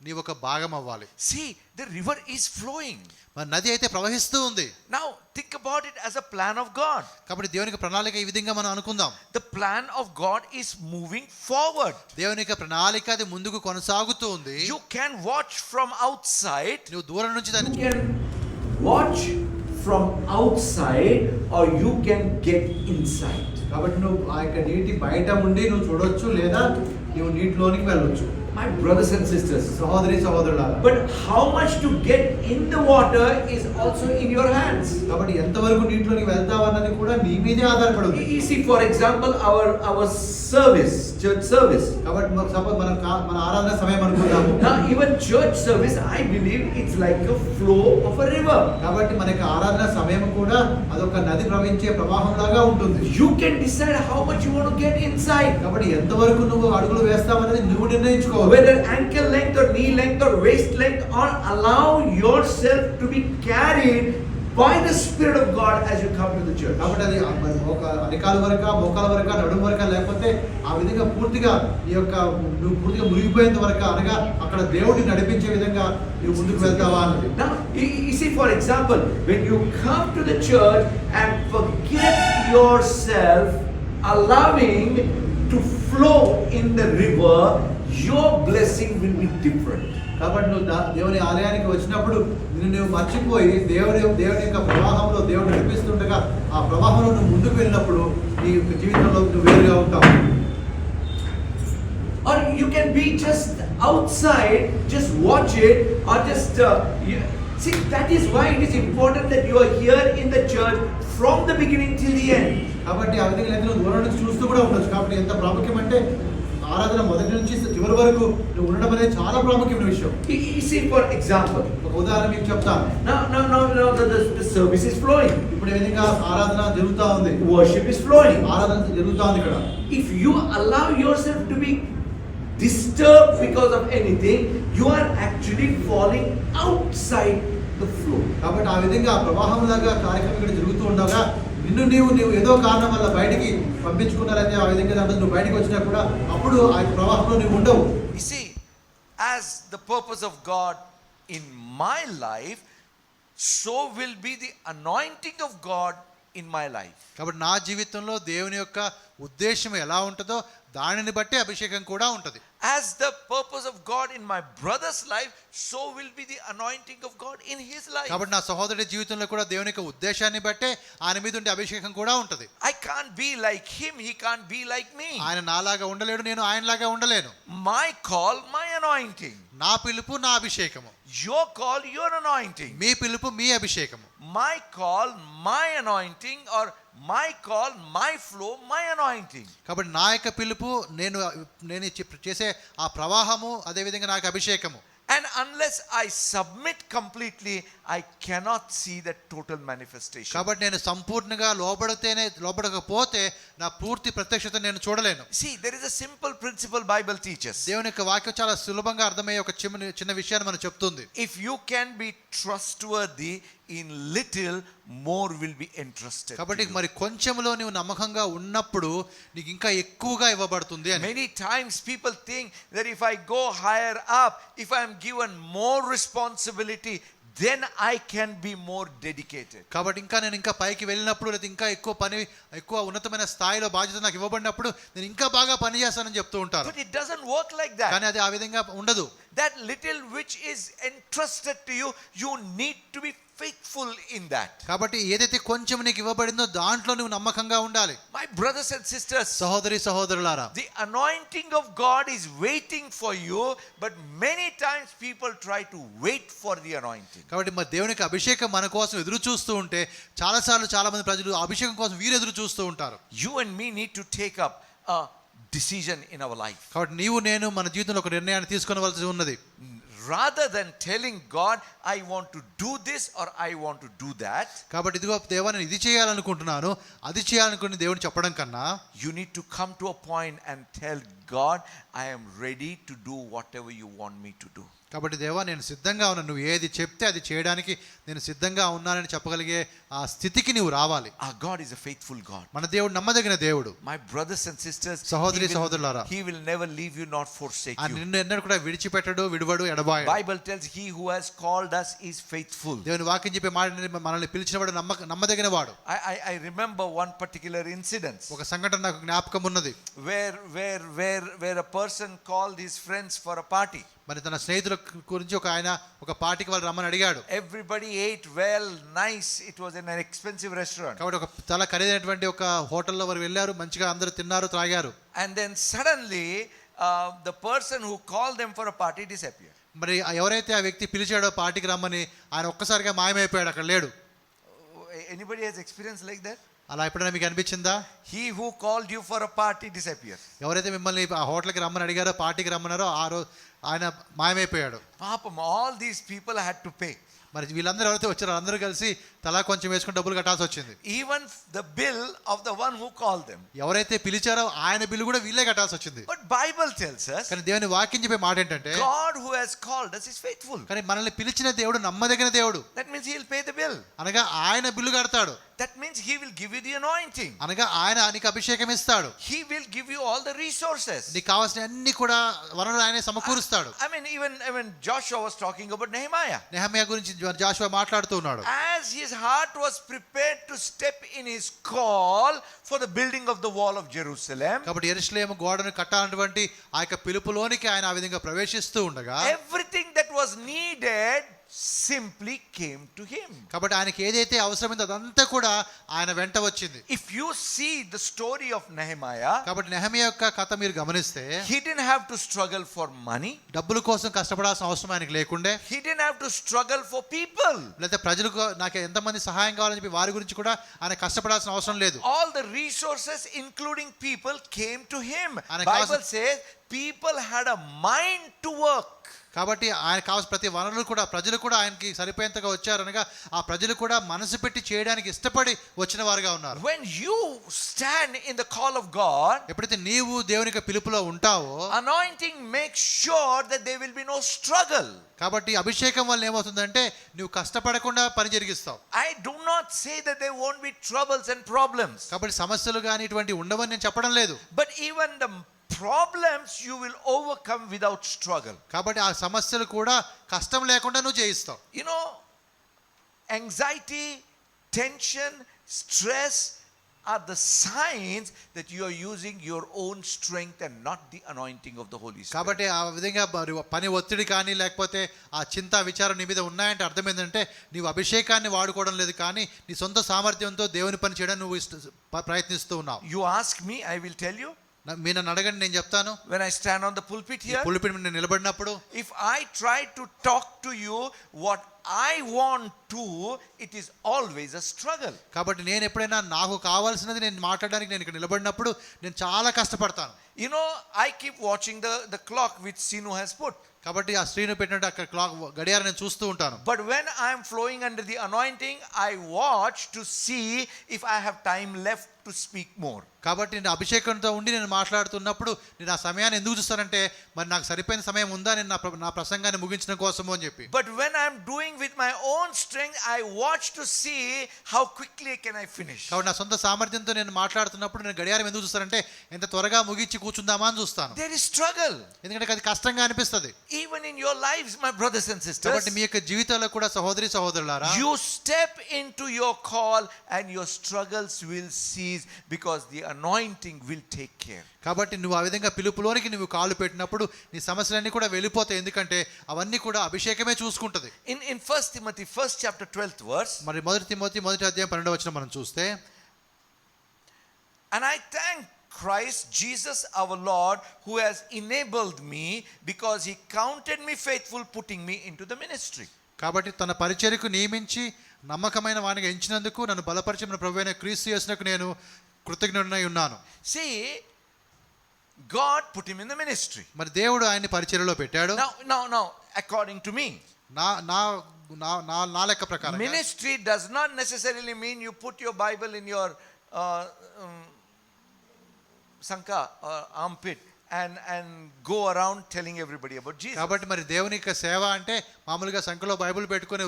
Speaker 2: నీవు ఒక భాగం అవ్వాలి.
Speaker 1: See, the river is flowing.
Speaker 2: మరి నది అయితే ప్రవహిస్తూ ఉంది.
Speaker 1: Now think about it as a plan of God.
Speaker 2: కాబట్టి దేవుని యొక్క ప్రణాళిక ఈ విధంగా మనం అనుకుందాం.
Speaker 1: The plan of God is moving forward.
Speaker 2: దేవుని యొక్క ప్రణాళిక అది ముందుకు కొనసాగుతూ ఉంది.
Speaker 1: You can watch from outside.
Speaker 2: నువ్వు దూరం నుంచి దాన్ని
Speaker 1: You can watch from outside or you can get inside.
Speaker 2: కాబట్టి నువ్వు ఆ యొక్క నీటి బయట ఉండి నువ్వు చూడొచ్చు లేదా నువ్వు నీటిలోనికి వెళ్ళొచ్చు.
Speaker 1: My brothers and sisters,
Speaker 2: సహోదరులారా,
Speaker 1: but how much to get in the water is also in your hands.
Speaker 2: కాబట్టి ఎంతవరకు నీటిలోనికి వెళ్తావు అన్నది కూడా నీ మీదే ఆధారపడి ఉంది.
Speaker 1: You see, for example, our service, church service.
Speaker 2: కాబట్టి మన ఆరాధన సమయం అనుకుందాము.
Speaker 1: Now even church service, I believe it's like a flow of a river.
Speaker 2: కాబట్టి మనకి ఆరాధన సమయం కూడా అదొక నది ప్రవహించే ప్రవాహం లాగా ఉంటుంది.
Speaker 1: You can decide how much you want to get inside.
Speaker 2: కాబట్టి ఎంతవరకు నువ్వు అడుగులు వేస్తావనేది నువ్వు నిర్ణయించుకో.
Speaker 1: Whether ankle length or knee length or waist length, or allow yourself to be carried by the Spirit of God as you come to the church.
Speaker 2: కాబట్టి అది ఒక అరికాల వరక మోకాల వరక నడుము వరక లేకపోతే ఆ విధంగా పూర్తిగా ఈ యొక్క నువ్వు పూర్తిగా మునిగిపోయేంత వరకు అనగా అక్కడ దేవుడిని నడిపించే విధంగా నువ్వు ముందుకు వెళ్తావా అన్నది.
Speaker 1: Now you see, for example, when you come to the church and forget yourself, allowing to flow in the river, your blessing will be different.
Speaker 2: కాబట్టి నువ్వు దేవుని ఆలయానికి వచ్చినప్పుడు నువ్వు మర్చిపోయి దేవుని యొక్క ప్రవాహంలో దేవుడు నడిపిస్తుండగా ఆ ప్రవాహంలో నువ్వు ముందుకు వెళ్ళినప్పుడు నీ జీవితంలో నువ్వు వేరుగా ఉంటావు.
Speaker 1: Or you can be just outside, just watch it, or just see, that is why it is important that you are here in the church from the beginning till the end.
Speaker 2: కాబట్టి ఆ విధంగా నువ్వు దూరం నుంచి చూస్తూ కూడా ఉండొచ్చు. కాబట్టి ఎంత ప్రాముఖ్యం అంటే ఆరాధన మొదటి నుంచి చివరి వరకు నువ్వు ఉండడం అనేది చాలా ప్రాముఖ్యమైన విషయం.
Speaker 1: You see, for example,
Speaker 2: ఒక ఉదాహరణ మీకు చెప్తాను.
Speaker 1: Now the service is flowing.
Speaker 2: ఇప్పుడు ఈ విధంగా ఆరాధన జరుగుతూ ఉంది.
Speaker 1: Worship is flowing.
Speaker 2: ఆరాధన జరుగుతూ ఉంది ఇక్కడ.
Speaker 1: If you allow yourself to be disturbed because of anything, you are actually falling outside
Speaker 3: the flow.
Speaker 2: కాబట్టి ఆ విధంగా ఆ ప్రవాహంలాగా కార్యక్రమం ఇక్కడ జరుగుతూ ఉండగా నీవు ఏదో కారణం వల్ల బయటికి పంపించుకున్నారైతే ఆ విధంగా దాంట్లో నువ్వు బయటికి వచ్చినా కూడా అప్పుడు ఆ ప్రవాహంలో నువ్వు ఉండవు.
Speaker 1: You see, as the purpose of God in my life, so will be the anointing of God in my life.
Speaker 2: కాబట్టి నా జీవితంలో దేవుని యొక్క ఉద్దేశం ఎలా ఉంటుందో దానిని బట్టి అభిషేకం కూడా ఉంటుంది.
Speaker 1: As the purpose of God in my brother's life, so will be the anointing of God in his life.
Speaker 2: కాబట్టి నా సహోదరుడి జీవితంలో కూడా దేవుని యొక్క ఉద్దేశాన్ని బట్టే ఆయన మీద ఉండే అభిషేకం కూడా ఉంటుంది.
Speaker 1: I can't be like him, he can't be like me.
Speaker 2: ఆయన నాలాగా ఉండలేడు, నేను ఆయనలాగా ఉండలేను.
Speaker 1: My call, my anointing.
Speaker 2: నా పిలుపు నా అభిషేకము.
Speaker 1: Your call, your anointing.
Speaker 2: మీ పిలుపు మీ అభిషేకము.
Speaker 1: My call, my anointing, or my call, my flow, my anointing.
Speaker 2: కాబట్టి నా యొక్క పిలుపు నేను చేసే ఆ ప్రవాహము అదే విధంగా నాకు అభిషేకము.
Speaker 1: And unless I submit completely, I cannot see the total manifestation.
Speaker 2: కాబట్టి నేను సంపూర్ణంగా లోబడకపోతే నా పూర్తి ప్రత్యక్షత నేను చూడలేను.
Speaker 1: See, there is a simple principle Bible teaches.
Speaker 2: దేవుని యొక్క వాక్యం చాలా సులభంగా అర్థమయ్యే ఒక చిన్న విషయాన్ని మనకు చెప్తుంది.
Speaker 1: If you can be trustworthy in little, more will be entrusted.
Speaker 2: కాబట్టి మరి కొంచెంలో నీవు నమ్మకంగా ఉన్నప్పుడు నీకు ఇంకా ఎక్కువగా ఇవ్వబడుతుంది అని.
Speaker 1: Many times people think that if I go higher up, if I am given more responsibility, then I can be more dedicated.
Speaker 2: కాబట్టి నేను ఇంకా పైకి వెళ్ళినప్పుడు లేదా ఇంకా ఎక్కువ ఉన్నతమైన స్థాయిలో బాధ్యత నాకు ఇవ్వబడినప్పుడు నేను ఇంకా బాగా పని చేస్తానని చెప్తూ ఉంటారు.
Speaker 1: But it doesn't work like that.
Speaker 2: కానీ అది ఆ విధంగా ఉండదు.
Speaker 1: That little which is entrusted to you, you need to be faithful in that.
Speaker 2: కాబట్టి ఏదైతే కొంచెం నీకు ఇవ్వబడిందో దాంట్లో నువ్వు నమ్మకంగా ఉండాలి.
Speaker 1: My brothers and sisters,
Speaker 2: సహోదరులారా,
Speaker 1: the anointing of God is waiting for you, but many times people try to wait for the anointing.
Speaker 2: కాబట్టి మరి దేవునికి అభిషేకం మన కోసం ఎదురు చూస్తూ ఉంటే చాలా మంది ప్రజలు అభిషేకం కోసం వీరు ఎదురు చూస్తూ ఉంటారు.
Speaker 1: You and me need to take up a decision in our life.
Speaker 2: కాబట్టి నీవు నేను మన జీవితంలో ఒక నిర్ణయాన్ని తీసుకోవలసి ఉన్నది.
Speaker 1: Rather than telling God, I want to do this or I want to do that,
Speaker 2: కాబట్టి ఇదిగో దేవా నేను ఇది చేయాలనుకుంటున్నాను అది చేయాలనుకుని దేవుని చెప్పడం కన్నా
Speaker 1: you need to come to a point and tell God, I am ready to do whatever you want me to do.
Speaker 2: కాబట్టి దేవా నేను సిద్ధంగా ఉన్నాను, నువ్వు ఏది చెప్తే అది చేయడానికి నేను సిద్ధంగా ఉన్నానని చెప్పగలిగే ఆ స్థితికి నీవు రావాలి.
Speaker 1: Our God is a faithful God.
Speaker 2: మన దేవుడు నమ్మదగిన దేవుడు.
Speaker 1: My brothers and sisters,
Speaker 2: సహోదరులారా,
Speaker 1: he will never leave you nor forsake you.
Speaker 2: నిన్ను ఎన్నడూ కూడా విడిచిపెట్టడు, విడువడు, ఎడబాయడు.
Speaker 1: Bible tells he who has called us is faithful.
Speaker 2: దేవుని వాక్యం చెప్పే మాట మనల్ని పిలిచినవాడు నమ్మదగిన వాడు.
Speaker 1: I remember one particular incident.
Speaker 2: ఒక సంఘటన నాకు జ్ఞాపకం ఉన్నది.
Speaker 1: Where a person called his friends for a party.
Speaker 2: మరి తన స్నేహితుల గురించి ఒక పార్టీకి వాళ్ళు రమ్మని అడిగాడు.
Speaker 1: Everybody ate well, nice. It was in an expensive restaurant.
Speaker 2: కాబట్టి ఒక చాలా ఖరీదైనటువంటి ఒక హోటల్లో వారు వెళ్ళారు, మంచిగా అందరూ తిన్నారు, త్రాగారు.
Speaker 1: And then suddenly the person who called them for a party disappeared.
Speaker 2: మరి ఎవరైతే ఆ వ్యక్తి పిలిచాడో పార్టీకి రమ్మని ఆయన ఒక్కసారిగా మాయమైపోయాడు, అక్కడ లేడు.
Speaker 1: Anybody has experience like that?
Speaker 2: అలా ఎప్పుడైనా మీకు అనిపించిందా?
Speaker 1: He who called you for a party disappears.
Speaker 2: ఎవరైతే మిమ్మల్ని ఆ హోటల్కి రమ్మని అడిగారో, పార్టీకి రమ్మన్నారో ఆ రోజు ఆయన మాయమైపోయాడు.
Speaker 1: Papam, all these people had to pay.
Speaker 2: మరి వీళ్ళందరూ ఎవరైతే వచ్చారో అందరూ కలిసి తలా కొంచెం వేసుకుని డబ్బులు కట్టాల్సి వచ్చింది.
Speaker 1: Even the bill of the one who called them.
Speaker 2: ఎవరైతే పిలిచారో ఆయన బిల్లు కూడా వీళ్ళే కట్టాల్సి వచ్చింది.
Speaker 1: But Bible tells us,
Speaker 2: కానీ దేవుని వాక్యం చెప్పే మాట ఏంటంటే
Speaker 1: God who has called us is faithful.
Speaker 2: కానీ మనల్ని పిలిచిన దేవుడు నమ్మదగిన దేవుడు.
Speaker 1: That means he will pay the bill.
Speaker 2: అనగా ఆయన బిల్లు కడతాడు.
Speaker 1: That means he will give you the anointing.
Speaker 2: అనగా ఆయన నీకు అభిషేకం ఇస్తాడు.
Speaker 1: He will give you all the resources.
Speaker 2: నీకు కావాల్సిన అన్ని కూడా వనరులు ఆయనే సమకూరుస్తాడు.
Speaker 1: I mean, even Joshua was talking about Nehemiah.
Speaker 2: Nehemiah గురించి జాషువా మాట్లాడుతూ ఉన్నాడు.
Speaker 1: As his heart was prepared to step in his call for the building of the wall of Jerusalem,
Speaker 2: కాబట్టి యెరూషలేము గోడను కట్టాలన్నటువంటి ఆ యొక్క పిలుపులోనికి ఆయన ఆ విధంగా ప్రవేశిస్తూ ఉండగా
Speaker 1: everything that was needed simply came to him.
Speaker 2: కాబట్టి ఆయనకి ఏదైతే అవసరమైందో అదంతా కూడా ఆయన వెంట వచ్చింది.
Speaker 1: If you see the story of Nehemiah,
Speaker 2: కాబట్టి నెహెమ్యా యొక్క కథ మీరు గమనిస్తే
Speaker 1: he didn't have to struggle for money.
Speaker 2: డబ్బుల కోసం కష్టపడాల్సిన అవసరం ఆయనకి లేకుండే.
Speaker 1: He didn't have to struggle for people.
Speaker 2: లేదా ప్రజలకు నాకు ఎంతమంది సహాయం కావాలని చెప్పి వారి గురించి కూడా ఆయన కష్టపడాల్సిన అవసరం లేదు.
Speaker 1: All the resources including people came to him.
Speaker 2: And
Speaker 1: Bible says people had a mind to work.
Speaker 2: కాబట్టి ఆయన కావాల్సిన ప్రతి వనరులు కూడా ప్రజలు కూడా ఆయనకి సరిపోయేంతగా వచ్చారనగా ఆ ప్రజలు కూడా మనసు పెట్టి చేయడానికి ఇష్టపడి వచ్చిన వారుగా ఉన్నారు.
Speaker 1: When you stand in the call of God,
Speaker 2: ఎప్పుడైతే నీవు దేవుని యొక్క పిలుపులో ఉంటావో
Speaker 1: anointing makes sure that there will be no struggle.
Speaker 2: కాబట్టి అభిషేకం వల్ల ఏమవుతుందంటే నువ్వు కష్టపడకుండా పని జరిగిస్తావు.
Speaker 1: I do not say that there won't be troubles and problems.
Speaker 2: కాబట్టి సమస్యలు కానీ ఇటువంటి ఉండవని నేను చెప్పడం లేదు.
Speaker 1: But even the problems you will overcome without struggle.
Speaker 2: కాబట్టి ఆ సమస్యలు కూడా కష్టం లేకుండా నువ్వు జయిస్తావు.
Speaker 1: You know, anxiety, tension, stress are the signs that you are using your own strength and not the anointing of the Holy Spirit.
Speaker 2: కాబట్టి ఆ విధంగా పని ఒత్తిడి కానీ లేకపోతే ఆ చింత విచారం నీ మీద ఉన్నాయంటే అర్థం ఏంటంటే నీవు అభిషేకాన్ని వాడుకోవడం లేదు కానీ నీ సొంత సామర్థ్యంతో దేవుని పని చేయడానికి నువ్వు ప్రయత్నిస్తూ ఉన్నావు.
Speaker 1: You ask me, I will tell you.
Speaker 2: మీరు నన్ను అడగండి, నేను చెప్తాను.
Speaker 1: When I stand on the pulpit here,
Speaker 2: pulpit మీద నేను నిలబడినప్పుడు
Speaker 1: if I try to talk to you what I want to, it is always a struggle.
Speaker 2: కాబట్టి నేను ఎప్పుడైనా నాకు కావాల్సినది నేను మాట్లాడడానికి నేను ఇక్కడ నిలబడినప్పుడు నేను చాలా కష్టపడతాను.
Speaker 1: You know, I keep watching the clock which Sinu has put.
Speaker 2: కాబట్టి ఆ స్క్రీన్ పెట్టినట్టు అక్కడ క్లాక్ గడియారం నేను చూస్తూ ఉంటాను.
Speaker 1: But when I am flowing under the anointing, I watch to see if I have time left to speak more.
Speaker 2: కాబట్టి నేను అభిషేకంతో ఉండి నేను మాట్లాడుతున్నప్పుడు నేను ఆ సమయాన్ని ఎందుకు చూస్తానంటే మరి నాకు సరిపోయిన సమయం ఉందా నేను నా ప్రసంగాన్ని ముగించడం కోసము అని చెప్పి.
Speaker 1: But when I am doing with my own strength, I watch to see how quickly can I finish.
Speaker 2: కాబట్టి నా సొంత సామర్థ్యంతో నేను మాట్లాడుతున్నప్పుడు నేను గడియారం ఎందుకు చూస్తానంటే ఎంత త్వరగా ముగించి కూర్చుందామా అని చూస్తాను.
Speaker 1: There is struggle.
Speaker 2: ఎందుకంటే అది కష్టంగా అనిపిస్తుంది.
Speaker 1: Even in your lives, my brothers and sisters.
Speaker 2: కాబట్టి మీ యొక్క జీవితాల్లో కూడా సహోదరి సహోదరులారా,
Speaker 1: you step into your call and your struggles will cease because the anointing will take care.
Speaker 2: కాబట్టి నువ్వు ఆ విధంగా పిలుపులోనికి నువ్వు కాలు పెట్టినప్పుడు నీ సమస్యలన్నీ కూడా వెళ్ళిపోతాయి. ఎందుకంటే అవన్నీ కూడా అభిషేకమే చూసుకుంటది.
Speaker 1: In 1 Timothy 1st chapter 12th verse,
Speaker 2: మరి 1 తిమోతి 1వ అధ్యాయం 12వ వచనం మనం చూస్తే,
Speaker 1: and I thank Christ Jesus our Lord who has enabled me because he counted me faithful putting me into the ministry.
Speaker 2: కాబట్టి తన పరిచర్యకు నియమించి నమ్మకమైన వానిగా ఎంచినందుకు నన్ను బలపరిచిన ప్రభువైన క్రీస్తు యేసునకు నేను కృతజ్ఞుడనై ఉన్నాను.
Speaker 1: See, God put him in the ministry.
Speaker 2: మరి దేవుడు ఆయన్ని పరిచర్యలో పెట్టాడు.
Speaker 1: Now according to me,
Speaker 2: నా లెక్క ప్రకారం
Speaker 1: ministry does not necessarily mean you put your Bible in your sanka or armpit and go around telling everybody about Jesus.
Speaker 2: కాబట్టి మరి దేవుని యొక్క సేవ అంటే మామూలుగా సంఖ్యలో బైబిల్ పెట్టుకొని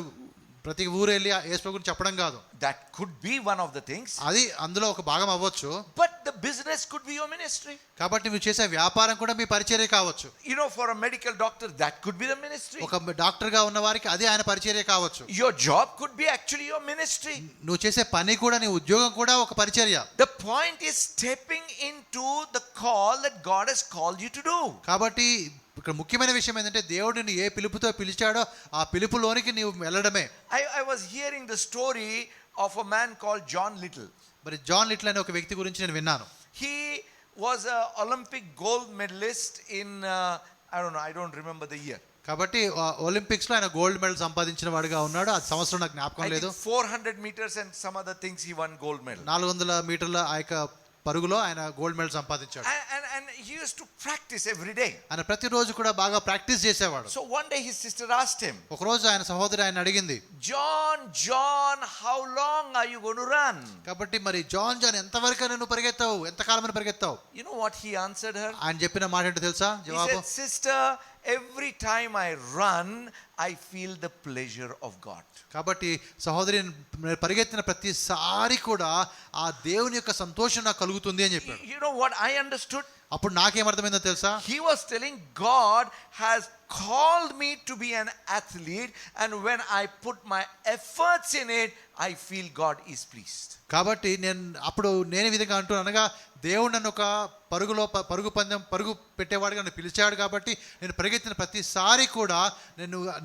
Speaker 2: ప్రతి ఊరు వెళ్ళి యేసు గురించి చెప్పడం కాదు.
Speaker 1: That could be one of the things.
Speaker 2: అది అందులో ఒక భాగం అవ్వచ్చు.
Speaker 1: But the business could be your ministry.
Speaker 2: కాబట్టి మీరు చేసే వ్యాపారం కూడా మీ పరిచర్య కావచ్చు.
Speaker 1: You know, for a medical doctor that could be the ministry.
Speaker 2: ఒక డాక్టర్ గా ఉన్న వారికి అది ఆయన పరిచర్య కావచ్చు.
Speaker 1: Your job could be actually your ministry.
Speaker 2: నువ్వు చేసే పని కూడా నీ ఉద్యోగం కూడా ఒక పరిచర్య.
Speaker 1: The point is stepping into the call that God has called you to do.
Speaker 2: కాబట్టి ఇక్కడ ముఖ్యమైన విషయం ఏంటంటే దేవుడు నిన్ను ఏ పిలుపుతో పిలిచాడో ఆ పిలుపులోనికి నీవు వెళ్ళడమే.
Speaker 1: I was hearing the story of a man called John Little.
Speaker 2: మరి జాన్ లిటిల్ అనే ఒక వ్యక్తి గురించి నేను విన్నాను.
Speaker 1: He was an Olympic gold medalist in I don't remember the year.
Speaker 2: కాబట్టి ఒలింపిక్స్ లో ఆయన గోల్డ్ మెడల్ సంపాదించిన వాడిగా ఉన్నాడు. ఆ సంవత్సరం నాకు జ్ఞాపకం లేదు.
Speaker 1: 400 meters and some other things he won gold medal.
Speaker 2: 400 మీటర్ల ఆ యొక్క పరుగులో ఆయన గోల్డ్ మెడల్ సంపాదించాడు.
Speaker 1: And he used to practice every day.
Speaker 2: ఆయన ప్రతిరోజు కూడా బాగా ప్రాక్టీస్ చేసేవాడు.
Speaker 1: So one day his sister asked him,
Speaker 2: ఒక రోజు ఆయన సహోదరి ఆయన అడిగింది,
Speaker 1: John, how long are you going to run?
Speaker 2: కాబట్టి మరి జాన్ ఎంతవరకు నువ్వు పరిగెత్తావు, ఎంతకాలం పరిగెత్తావు?
Speaker 1: You know what he answered her?
Speaker 2: ఆయన చెప్పిన మాట ఏంటో తెలుసా? జవాబు,
Speaker 1: he said, sister, every time I run I feel the pleasure of God.
Speaker 2: కాబట్టి సహోదరి పరిగెత్తిన ప్రతిసారి కూడా ఆ దేవుని యొక్క సంతోషం నాకు కలుగుతుంది అని చెప్పాడు.
Speaker 1: You know what I understood?
Speaker 2: అప్పుడు నాకేమర్థమైందో తెలుసా?
Speaker 1: He was telling God has called me to be an athlete and when I put my efforts in it I feel God is pleased.
Speaker 2: కాబట్టి నేను విధంగా అంటున్నానగా దేవుడు నన్ను ఒక పరుగు పెట్టేవాడుగా నన్ను పిలిచాడు. కాబట్టి నేను పరిగెత్తిన ప్రతిసారి కూడా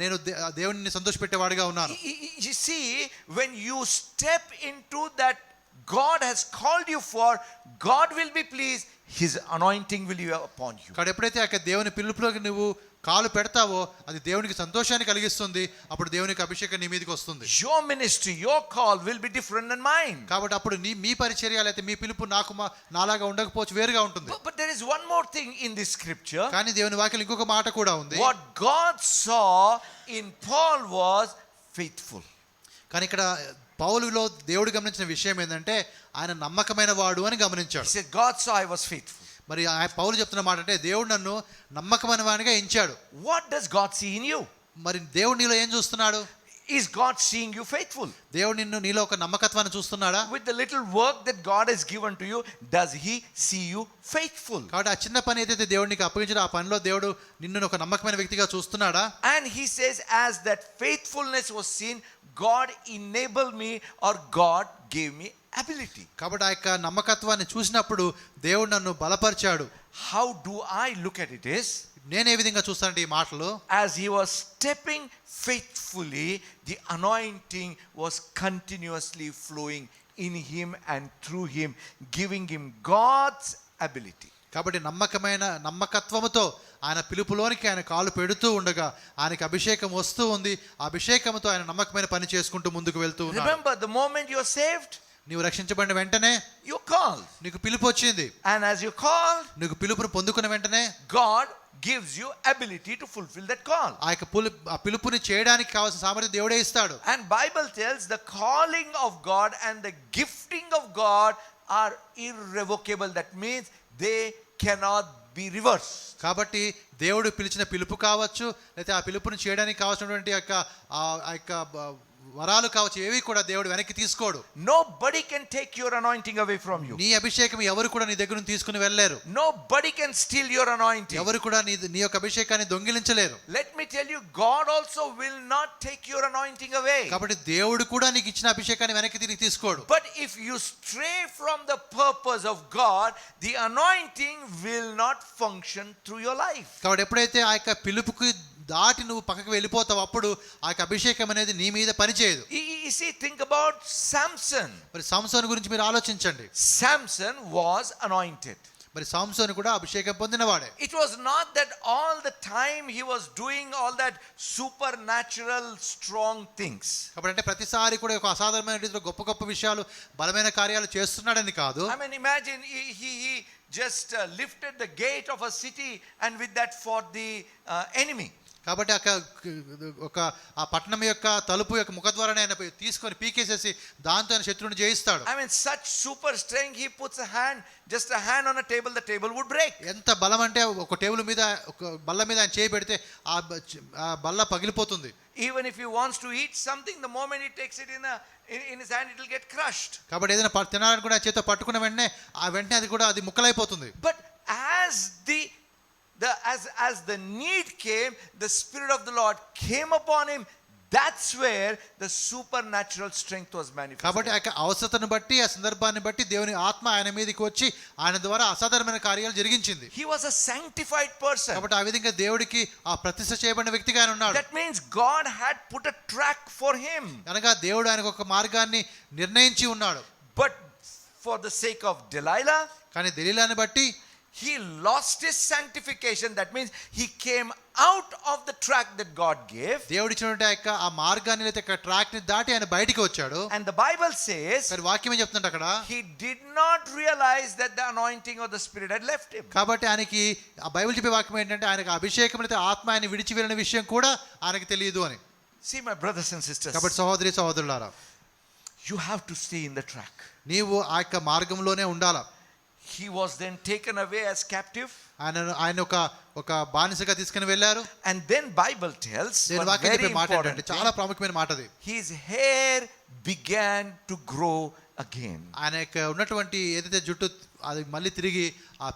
Speaker 2: నేను దేవుడిని సంతోషపెట్టేవాడిగా ఉన్నాను.
Speaker 1: You see, when you step into that God has called you for, God will be pleased, his anointing will be upon you.
Speaker 2: కాబట్టి ఎప్పుడైతే ఆ దేవుని పిలుపులోకి నువ్వు కాలు పెడతావో అది దేవునికి సంతోషాన్ని కలిగిస్తుంది. అప్పుడు దేవునికి అభిషేకం నీ మీదకి వస్తుంది.
Speaker 1: Your ministry, your call will be different than mine.
Speaker 2: కాబట్టి అప్పుడు మీ పరిచర్య అయితే మీ పిలుపు నాలాగా ఉండకపోవచ్చు, వేరుగా ఉంటుంది.
Speaker 1: But there is one more thing in this scripture.
Speaker 2: కానీ దేవుని వాక్యం ఇంకొక మాట కూడా ఉంది.
Speaker 1: What God saw in Paul was faithful.
Speaker 2: కానీ ఇక్కడ పౌలులో దేవుడు గమనించిన విషయం ఏంటంటే ఆయన నమ్మకమైన వాడు అని గమనించాడు.
Speaker 1: He said, God saw I was faithful.
Speaker 2: మరి పౌలు చెప్తున్న మాట అంటే దేవుడు నన్ను నమ్మకమైన వాడిగా ఎంచాడు.
Speaker 1: What does God see in you?
Speaker 2: మరి దేవుడు నీలో ఏం చూస్తున్నాడు?
Speaker 1: Is God seeing you faithful?
Speaker 2: దేవుడు నీలో ఒక నమ్మకత్వాన్ని చూస్తున్నాడా?
Speaker 1: With the little work that God has given to you, does he see you faithful?
Speaker 2: కాబట్టి ఆ చిన్న పని ఏదైతే దేవుడు నీకు అప్పగించాడో ఆ పనిలో దేవుడు నిన్ను ఒక నమ్మకమైన వ్యక్తిగా చూస్తున్నాడా?
Speaker 1: And he says, as that faithfulness was seen, God enabled me, or God gave me ability.
Speaker 2: కాబట్టి ఆ యొక్క నమ్మకత్వాన్ని చూసినప్పుడు దేవుడు నన్ను బలపరిచాడు.
Speaker 1: How do I look at it is,
Speaker 2: నేను ఏ విధంగా చూస్తానంటే ఈ మాటలు,
Speaker 1: as he was stepping faithfully, the anointing was continuously flowing in him and through him, giving him God's ability.
Speaker 2: కాబట్టి నమ్మకత్వముతో ఆయన పిలుపులోనికి ఆయన కాలు పెడుతూ ఉండగా ఆయనకి అభిషేకం వస్తూ ఉంది. ఆ అభిషేకంతో ఆయన నమ్మకమైన పని చేసుకుంటూ ముందుకు వెళ్తూ ఉన్నాడు.
Speaker 1: Remember, the moment you are saved,
Speaker 2: నీవు రక్షించబడిన వెంటనే
Speaker 1: you call,
Speaker 2: నీకు పిలుపు వచ్చింది.
Speaker 1: and as you call,
Speaker 2: నీకు పిలుపును పొందుకున్న వెంటనే
Speaker 1: God gives you ability to fulfill that call.
Speaker 2: ఆ పిలుపుని చేయడానికి కావాల్సిన సామర్థ్యం దేవుడే ఇస్తాడు.
Speaker 1: And Bible tells the calling of God and the gifting of God are irrevocable. That means they cannot be reversed.
Speaker 2: కాబట్టి దేవుడు పిలిచిన పిలుపు కావచ్చు, లేకపోతే ఆ పిలుపుని చేయడానికి కావాల్సినటువంటి ఆ యొక్క వరాలు కావచ్చు, ఏవి కూడా దేవుడు వెనక్కి తీసుకోడు.
Speaker 1: Nobody can take your anointing away from you.
Speaker 2: నీ అభిషేకం ఎవరు కూడా నీ దగ్గర నుంచి తీసుకుని వెళ్ళలేరు.
Speaker 1: Nobody can steal your anointing.
Speaker 2: ఎవరు కూడా నీ యొక్క అభిషేకాన్ని దొంగిలించలేరు.
Speaker 1: Let me tell you, God also will not take your anointing away.
Speaker 2: కాబట్టి దేవుడు కూడా నీకు ఇచ్చిన అభిషేకాన్ని వెనక్కి తిరిగి తీసుకోడు.
Speaker 1: But if you stray from the purpose of God, the anointing will not function through your life.
Speaker 2: కాబట్టి ఎప్పుడైతే ఆ యొక్క పిలుపుకి దాటి నువ్వు పక్కకు వెళ్ళిపోతావు అప్పుడు ఆ యొక్క అభిషేకం అనేది నీ మీద పనిచేయదు.
Speaker 1: You see, think about Samson.
Speaker 2: మరి సంసోను గురించి మీరు ఆలోచించండి.
Speaker 1: Samson was anointed.
Speaker 2: మరి సంసోను కూడా అభిషేకం పొందినవాడే.
Speaker 1: It was not that all the time he was doing all that supernatural strong things.
Speaker 2: కాబట్టి అంటే ప్రతిసారి కూడా ఒక అసాధారణమైన రీతిలో గొప్ప గొప్ప విషయాలు బలమైన కార్యాలు చేస్తున్నాడని కాదు.
Speaker 1: I mean, imagine he just lifted the gate of a city and with that fought the enemy.
Speaker 2: కాబట్టి ఒక ఆ పట్టణం యొక్క తలుపు యొక్క ముఖద్వారాన్ని ఆయన తీసుకొని పీకేసేసి దాంతో ఆయన శత్రువుని జయిస్తాడు.
Speaker 1: I mean, such super strength, he puts just a hand on a table, the table would break.
Speaker 2: ఎంత బలం అంటే ఒక టేబుల్ మీద ఒక బల్ల మీద ఆయన చేయి పెడితే ఆ బల్ల పగిలిపోతుంది.
Speaker 1: Even if he wants to eat something, the moment he takes it in his hand, it will get crushed.
Speaker 2: కాబట్టి ఏదైనా తినాలని కూడా చేతితో పట్టుకున్న వెంటనే అది కూడా అది ముక్కలైపోతుంది.
Speaker 1: But as the need came, the Spirit of the Lord came upon him. That's where the supernatural strength was manifested.
Speaker 2: కాబట్టి ఆ అవసరతను బట్టి ఆ సందర్భాన్ని బట్టి దేవుని ఆత్మ ఆయన మీదకి వచ్చి ఆయన ద్వారా అసాధారణమైన కార్యాలు జరిగించింది.
Speaker 1: He was a sanctified person.
Speaker 2: కాబట్టి ఆ విధంగా దేవుడికి ఆ ప్రతిష్ఠ చేయబడిన వ్యక్తిగా ఆయన ఉన్నాడు.
Speaker 1: That means God had put a track for him.
Speaker 2: అనగా దేవుడు ఆయనకు ఒక మార్గాన్ని నిర్ణయించి ఉన్నాడు.
Speaker 1: But for the sake of Delilah,
Speaker 2: కానీ దెలీలాని బట్టి
Speaker 1: he lost his sanctification. That means he came out of the track that God gave.
Speaker 2: దేవుడు ఇచ్చినటువంటి ఆ మార్గాన్ని లేదా ట్రాక్ ని దాటి ఆయన బయటికి వచ్చాడు.
Speaker 1: And the Bible says,
Speaker 2: మరి వాక్యం ఏం చెప్తుందంటే అక్కడ,
Speaker 1: he did not realize that the anointing of the Spirit had left him.
Speaker 2: కాబట్టి ఆయనకి ఆ బైబిల్ చెప్పే వాక్యం ఏంటంటే ఆయనకి అభిషేకం లేదా ఆత్మ ఆయన విడిచి వెళ్ళిన విషయం కూడా ఆయనకి తెలియదు అని.
Speaker 1: See, my brothers and sisters,
Speaker 2: కాబట్టి సహోదరులారా,
Speaker 1: you have to stay in the track.
Speaker 2: నీవు ఆ యొక్క మార్గంలోనే ఉండాలా.
Speaker 1: He was then taken away as captive.
Speaker 2: ఆయన ఒక బానిసగా తీసుకుని వెళ్ళారు.
Speaker 1: And then Bible tells,
Speaker 2: very important, చాలా ప్రాముఖ్యమైన మాట అది,
Speaker 1: his hair began to grow again.
Speaker 2: ఆయన ఉన్నటువంటి ఏదైతే జుట్టు అది మళ్ళీ తిరిగి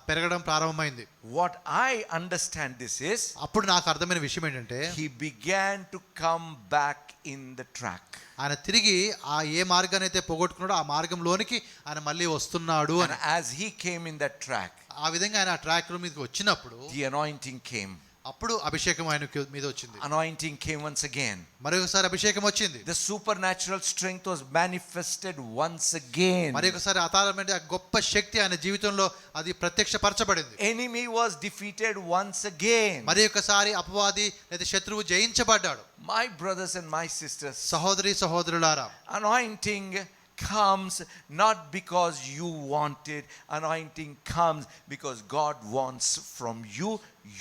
Speaker 2: పెరగడం ప్రారంభమైంది.
Speaker 1: What I understand this is,
Speaker 2: అప్పుడు నాకు అర్థమైన విషయం ఏంటంటే
Speaker 1: he began to come back in the track.
Speaker 2: ఆయన తిరిగి ఆ ఏ మార్గాన్ని అయితే పోగొట్టుకున్నాడో ఆ మార్గంలోనికి ఆయన మళ్ళీ వస్తున్నాడు అని.
Speaker 1: And as he came in that track,
Speaker 2: ఆ విధంగా ఆయన ఆ ట్రాక్ మీదకి వచ్చినప్పుడు
Speaker 1: the anointing came.
Speaker 2: ఆ అప్పుడు అభిషేకం ఆయన మీద వచ్చింది.
Speaker 1: Anointing came once again.
Speaker 2: మరొకసారి అభిషేకం వచ్చింది.
Speaker 1: The supernatural strength was manifested once again.
Speaker 2: మరొకసారి అతాళమైన ఆ గొప్ప శక్తి ఆయన జీవితంలో అది ప్రత్యక్షపరచబడింది.
Speaker 1: Enemy was defeated once again.
Speaker 2: మరొకసారి అపవాది లేదా శత్రువు జయించబడ్డాడు.
Speaker 1: My brothers and my sisters,
Speaker 2: సహోదరి సహోదరులారా,
Speaker 1: anointing comes not because you want it. Anointing comes because God wants from you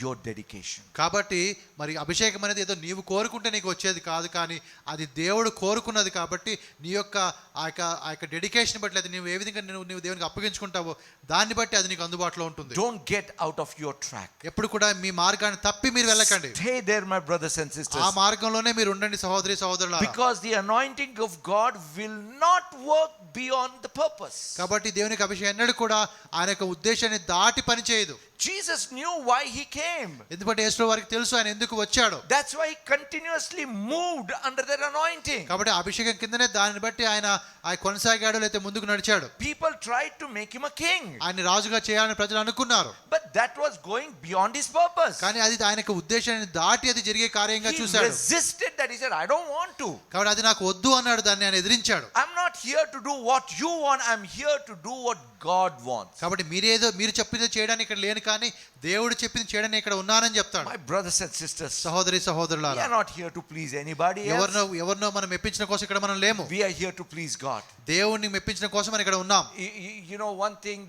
Speaker 1: your dedication.
Speaker 2: కాబట్టి మరి అభిషేకం అనేది ఏదో నీవు కోరుకుంటే నీకు వచ్చేది కాదు, కానీ అది దేవుడు కోరుకున్నది. కాబట్టి నీ యొక్క ఆ యొక్క డెడికేషన్ బట్టి లేదా నీవు ఏ విధంగా నువ్వు దేవునికి అప్పగించుకుంటావో దాన్ని బట్టి అది నీకు అందుబాటులో ఉంటుంది.
Speaker 1: Don't get out of your track.
Speaker 2: ఎప్పుడు కూడా మీ మార్గాన్ని తప్పి మీరు వెళ్ళకండి.
Speaker 1: Stay there, my brothers and sisters.
Speaker 2: ఆ మార్గంలోనే మీరు ఉండండి సహోదరి సహోదరులారా.
Speaker 1: Because the anointing of God will not work beyond the purpose.
Speaker 2: కాబట్టి దేవునికి అభిషేకం ఎన్నడూ కూడా ఆయన యొక్క ఉద్దేశాన్ని దాటి పని చేయదు.
Speaker 1: Jesus knew why he came.
Speaker 2: ఎందుకంటే యేసు వారికి తెలుసు ఆయన ఎందుకు వచ్చాడు.
Speaker 1: That's why he continuously moved under that anointing.
Speaker 2: కాబట్టి అభిషేకం కిందనే దాన్ని బట్టి ఆయన కొనసాగాడు లేకపోతే ముందుకు నడిచాడు.
Speaker 1: People tried to make him a king.
Speaker 2: ఆయన రాజుగా చేయాలని ప్రజలు అనుకున్నారు.
Speaker 1: But that was going beyond his purpose.
Speaker 2: కానీ అది ఆయన యొక్క ఉద్దేశాన్ని దాటి అది జరిగే కార్యంగా
Speaker 1: He
Speaker 2: చూశాడు.
Speaker 1: resisted that. He said, I don't want to.
Speaker 2: కాబట్టి అది నాకు వద్దు అన్నాడు. దాన్ని ఆయన ఎదిరించాడు.
Speaker 1: I'm not here to do what you want. I'm here to do what God wants.
Speaker 2: కాబట్టి మీరు చెప్పింది చేయడానికి ఇక్కడ లేను, కానీ దేవుడు చెప్పింది చేయడానికి ఇక్కడ ఉన్నానని చెప్తాడు.
Speaker 1: My brothers and sisters,
Speaker 2: సహోదరి
Speaker 1: we
Speaker 2: సహోదరులారా,
Speaker 1: are not here to please anybody else.
Speaker 2: ఎవరినో మనం మెప్పించడం కోసం ఇక్కడ మనం లేము.
Speaker 1: We are here to please God.
Speaker 2: దేవుణ్ణి మెప్పించడం కోసం మనం ఇక్కడ ఉన్నాం.
Speaker 1: You know one thing,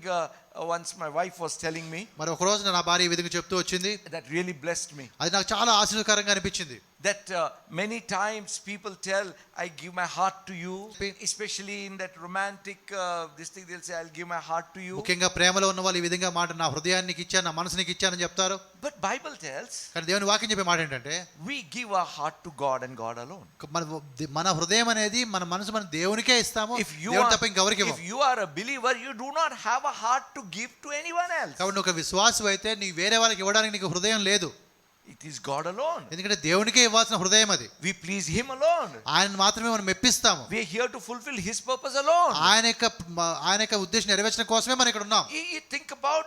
Speaker 1: once my wife was telling me,
Speaker 2: మరి ఒక రోజు నా భార్య ఈ విధంగా చెప్తూ వచ్చింది.
Speaker 1: that really blessed me.
Speaker 2: అది నాకు చాలా ఆశీర్వాదకరంగా అనిపించింది.
Speaker 1: That many times people tell, I give my heart to you, especially in that romantic this thing, they'll say, I'll give my heart to you.
Speaker 2: ముఖ్యంగా ప్రేమలో ఉన్న వాళ్ళు ఈ విధంగా మాట నా హృదయాన్ని నీకు ఇచ్చాను, నా మనసు నీకు ఇచ్చానని చెప్తారు.
Speaker 1: But Bible tells,
Speaker 2: కానీ దేవుని వాక్యం చెప్పే మాట ఏంటంటే
Speaker 1: we give our heart to God and God alone.
Speaker 2: మన హృదయం అనేది మన మనసు మన దేవునికే ఇస్తాము. దేవుని తప్ప ఇంకెవరికి ఇవ్వము.
Speaker 1: If you are a believer, you do not have a heart to give to anyone else.
Speaker 2: కాబట్టి ఒక విశ్వాసం అయితే నీ వేరే వాళ్ళకి ఇవ్వడానికి నీకు హృదయం లేదు.
Speaker 1: It is God alone.
Speaker 2: ఎందుకంటే దేవునికే ఇవ్వాల్సిన హృదయం అది.
Speaker 1: We please him alone.
Speaker 2: ఆయన మాత్రమే మనం మెప్పిస్తాము.
Speaker 1: We are here to fulfill his purpose alone.
Speaker 2: ఆయన యొక్క ఉద్దేశం నెరవేర్చడం కోసమే మనం ఇక్కడ ఉన్నాం.
Speaker 1: You think about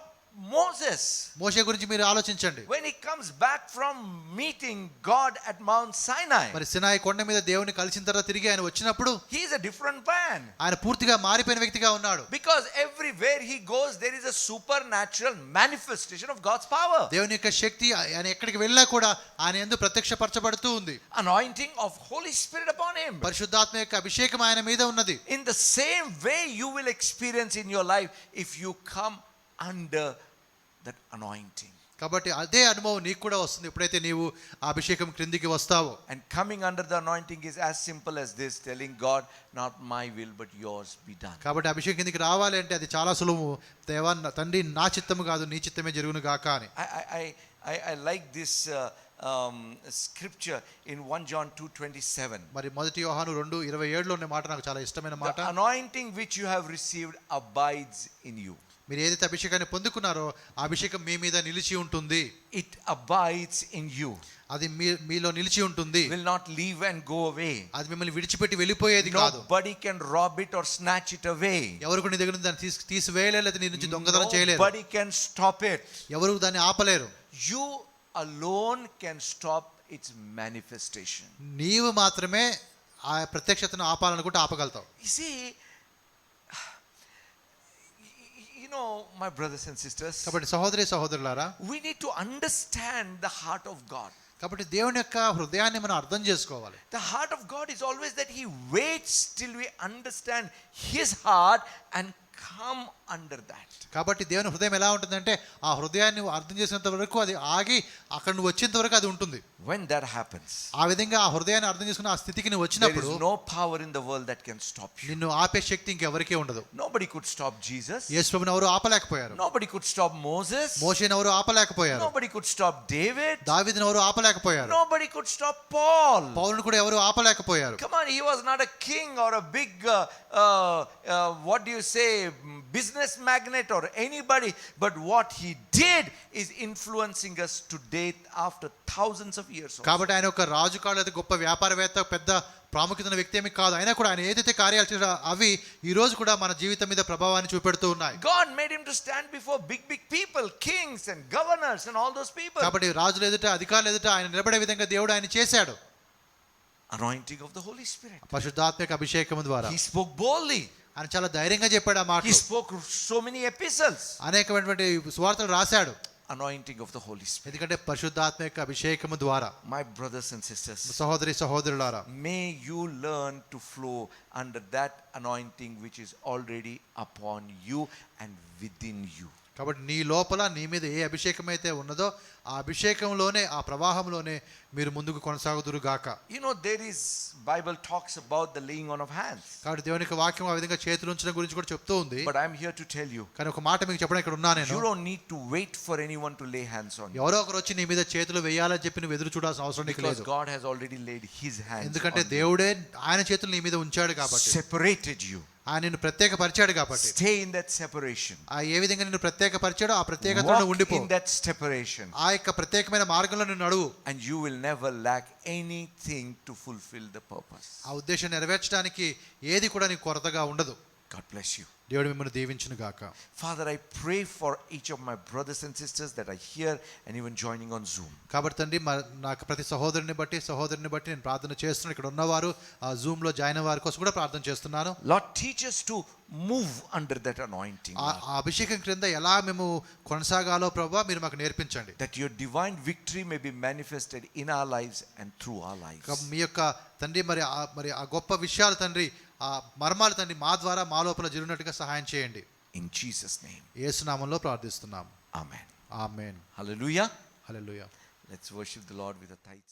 Speaker 1: Moses.
Speaker 2: మోషే గురించి మీరు ఆలోచించండి.
Speaker 1: When he comes back from meeting God at Mount Sinai,
Speaker 2: మరి సినాయి కొండ మీద దేవుని కలిసిన తర్వాత తిరిగి ఆయన వచ్చినప్పుడు
Speaker 1: he is a different man.
Speaker 2: ఆయన పూర్తిగా మారిపోయిన వ్యక్తిగా ఉన్నాడు.
Speaker 1: Because everywhere he goes, there is a supernatural manifestation of God's power.
Speaker 2: దేవుని యొక్క శక్తి ఆయన ఎక్కడికి వెళ్ళినా కూడా ఆయన యందు ప్రత్యక్షపరచబడుతూ ఉంది.
Speaker 1: Anointing of Holy Spirit upon him.
Speaker 2: పరిశుద్ధాత్మ యొక్క అభిషేకం ఆయన మీద ఉన్నది.
Speaker 1: In the same way you will experience in your life if you come under that anointing.
Speaker 2: కాబట్టి అదే అనుభవం నీకు కూడా వస్తుంది ఎప్పుడైతే నీవు ఆ అభిషేకం క్రిందికి వస్తావో.
Speaker 1: And coming under the anointing is as simple as this, telling God, not my will but yours be done.
Speaker 2: కాబట్టి అభిషేకం కిందికి రావాలి అంటే అది చాలా సులువు. దేవా తండ్రి నా చిత్తము కాదు నీ చిత్తమే జరుగును గాక అని.
Speaker 1: I like this scripture in 1 John 2:27.
Speaker 2: మరి మొదటి యోహాను 2:27 ఉన్న మాట నాకు చాలా ఇష్టమైన మాట.
Speaker 1: The anointing which you have received abides in you.
Speaker 2: మీరు ఏదైతే అభిషేకాన్ని పొందుకున్నారో ఆ అభిషేకం మీ మీద నిలిచి ఉంటుంది.
Speaker 1: It abides in you.
Speaker 2: అది మీలో నిలిచి ఉంటుంది.
Speaker 1: Will not leave and go away.
Speaker 2: అది మిమ్మల్ని విడిచిపెట్టి వెళ్ళిపోయేది కాదు.
Speaker 1: Nobody can rob it or snatch it away.
Speaker 2: ఎవరు కూడా నీ దగ్గర నుంచి దాన్ని తీసివేయలేరు లేదా నీ నుంచి దొంగతనం చేయలేరు.
Speaker 1: Nobody can stop it.
Speaker 2: ఎవరు దాన్ని ఆపలేరు.
Speaker 1: You alone can stop its manifestation.
Speaker 2: నీవు మాత్రమే ఆ ప్రత్యక్షతను ఆపాలనుకుంటే ఆపగలుగుతావు.
Speaker 1: You see, my brothers and sisters,
Speaker 2: కాబట్టి సహోదరి సహోదరులారా,
Speaker 1: we need to understand the heart of God.
Speaker 2: కాబట్టి దేవుని యొక్క హృదయాన్ని మనం అర్థం చేసుకోవాలి.
Speaker 1: The heart of God is always that he waits till we understand his heart and come under that.
Speaker 2: కాబట్టి దేవుని హృదయం ఎలా ఉంటుందంటే ఆ హృదయాన్ని అర్థం చేసినంత వరకు అది ఆగి అక్కడ నువ్వు వచ్చేంత వరకు అది ఉంటుంది.
Speaker 1: When that happens,
Speaker 2: ఆ విధంగా ఆ హృదయాన్ని అర్థం చేసుకున్న ఆ స్థితికి నువ్వు వచ్చినప్పుడు
Speaker 1: there is no power in the world that can stop you.
Speaker 2: నిన్ను ఆపే శక్తి ఇంకెవరికీ ఉండదు.
Speaker 1: Nobody could stop Jesus.
Speaker 2: యేసుప్రభుని ఎవరు ఆపలేకపోయారు.
Speaker 1: Nobody could stop Moses.
Speaker 2: మోషేని ఎవరు ఆపలేకపోయారు.
Speaker 1: Nobody could stop David.
Speaker 2: దావీదుని ఎవరు ఆపలేకపోయారు.
Speaker 1: Nobody could stop Paul.
Speaker 2: పౌలుని కూడా ఎవరు ఆపలేకపోయారు.
Speaker 1: Come on, he was not a king or a big what do you say, business magnate or anybody, but what he did is influencing us today after thousands of years.
Speaker 2: కాబట్టి ఆయన ఒక రాజు కాదు, గొప్ప వ్యాపారవేత్త, పెద్ద ప్రాముఖ్యత ఉన్న వ్యక్తి ఏమీ కాదు. అయినా కూడా ఆయన ఏదైతే కార్యాలు చేశారో అవి ఈ రోజు కూడా మన జీవితం మీద ప్రభావాన్ని చూపెడుతూ ఉన్నాయి.
Speaker 1: God made him to stand before big people, kings and governors and all those people.
Speaker 2: కాబట్టి రాజుల ఎదుట, అధికారుల ఎదుట ఆయన నిలబడే విధంగా దేవుడు ఆయన చేశాడు.
Speaker 1: Anointing of the Holy Spirit.
Speaker 2: పరిశుద్ధాత్మక అభిషేకం ద్వారా
Speaker 1: He spoke boldly.
Speaker 2: ఆయన చాలా ధైర్యంగా చెప్పాడు ఆ
Speaker 1: He
Speaker 2: మాటలు.
Speaker 1: spoke so many epistles.
Speaker 2: అనేకమైనటువంటి సువార్తలు రాశాడు.
Speaker 1: Anointing of the Holy Spirit.
Speaker 2: ఎందుకంటే పరిశుద్ధాత్మక అభిషేకము ద్వారా.
Speaker 1: My brothers and sisters,
Speaker 2: సహోదరి సహోదరులారా,
Speaker 1: may you learn to flow under that anointing which is already upon you and within you.
Speaker 2: కాబట్టి నీ లోపల నీ మీద ఏ అభిషేకం అయితే ఉన్నదో ఆ అభిషేకంలోనే, ఆ ప్రవాహంలోనే మీరు ముందుకు కొనసాగుదురు గాక.
Speaker 1: You know, there is Bible talks about the laying on of hands.
Speaker 2: కాబట్టి దేవుని యొక్క వాక్యం ఆ విధంగా చేతులు ఉంచడం గురించి కూడా చెప్తూ ఉంది.
Speaker 1: But I am here to tell you,
Speaker 2: కానీ ఒక మాట మీకు చెప్పడం ఇక్కడ ఉన్నా నేను.
Speaker 1: you don't need to wait for anyone to lay hands on you.
Speaker 2: ఎవరో ఒకరు వచ్చి నీ మీద చేతులు వేయాలని చెప్పి నువ్వు ఎదురు చూడాల్సిన అవసరం నీకు
Speaker 1: Because
Speaker 2: లేదు.
Speaker 1: God has already laid his hands
Speaker 2: ఎందుకంటే
Speaker 1: on you.
Speaker 2: దేవుడే ఆయన చేతులు నీ మీద ఉంచాడు కాబట్టి,
Speaker 1: Separated you.
Speaker 2: ఆయన నిన్ను ప్రత్యేకపరిచాడు కాబట్టి.
Speaker 1: Stay in that separation.
Speaker 2: ఆ ఏ విధంగా నిన్ను ప్రత్యేకపరిచాడో ఆ ప్రత్యేకతలో
Speaker 1: Walk
Speaker 2: ఉండిపో.
Speaker 1: in that separation.
Speaker 2: ఆ యొక్క ప్రత్యేకమైన మార్గంలో నిన్ను నడువు.
Speaker 1: And you will never lack anything to fulfill the purpose.
Speaker 2: ఆ ఉద్దేశం నెరవేర్చడానికి ఏది కూడా నీకు కొరతగా ఉండదు.
Speaker 1: God bless you.
Speaker 2: దేవుడు మిమ్మల్ని దీవించును గాక.
Speaker 1: Father, I pray for each of my brothers and sisters that are here and even joining on Zoom.
Speaker 2: కాబట్టి తండ్రి నాకు ప్రతి సహోదరుని బట్టి నేను ప్రార్థన చేస్తున్నాను. ఇక్కడ ఉన్నవారు ఆ జూమ్ లో జాయిన్ అయిన వారి కోసం కూడా ప్రార్థన చేస్తున్నాను.
Speaker 1: Lord, teach us to move under that anointing.
Speaker 2: ఆ అభిషేకం క్రింద ఎలా మేము కొనసాగాలో ప్రభువా మీరు మాకు నేర్పించండి.
Speaker 1: That your divine victory may be manifested in our lives and through our lives.
Speaker 2: మీ యొక్క తండ్రి మరి ఆ గొప్ప విషయాలు తండ్రి, ఆ మర్మాలు తండ్రి మా ద్వారా మా లోపల జరిగినట్టుగా సహాయం చేయండి.
Speaker 1: In Jesus' name.
Speaker 2: యేసు నామములో ప్రార్థిస్తున్నాము.
Speaker 1: Amen.
Speaker 2: Amen.
Speaker 1: Hallelujah.
Speaker 2: Hallelujah.
Speaker 1: Let's worship the Lord with a tithe.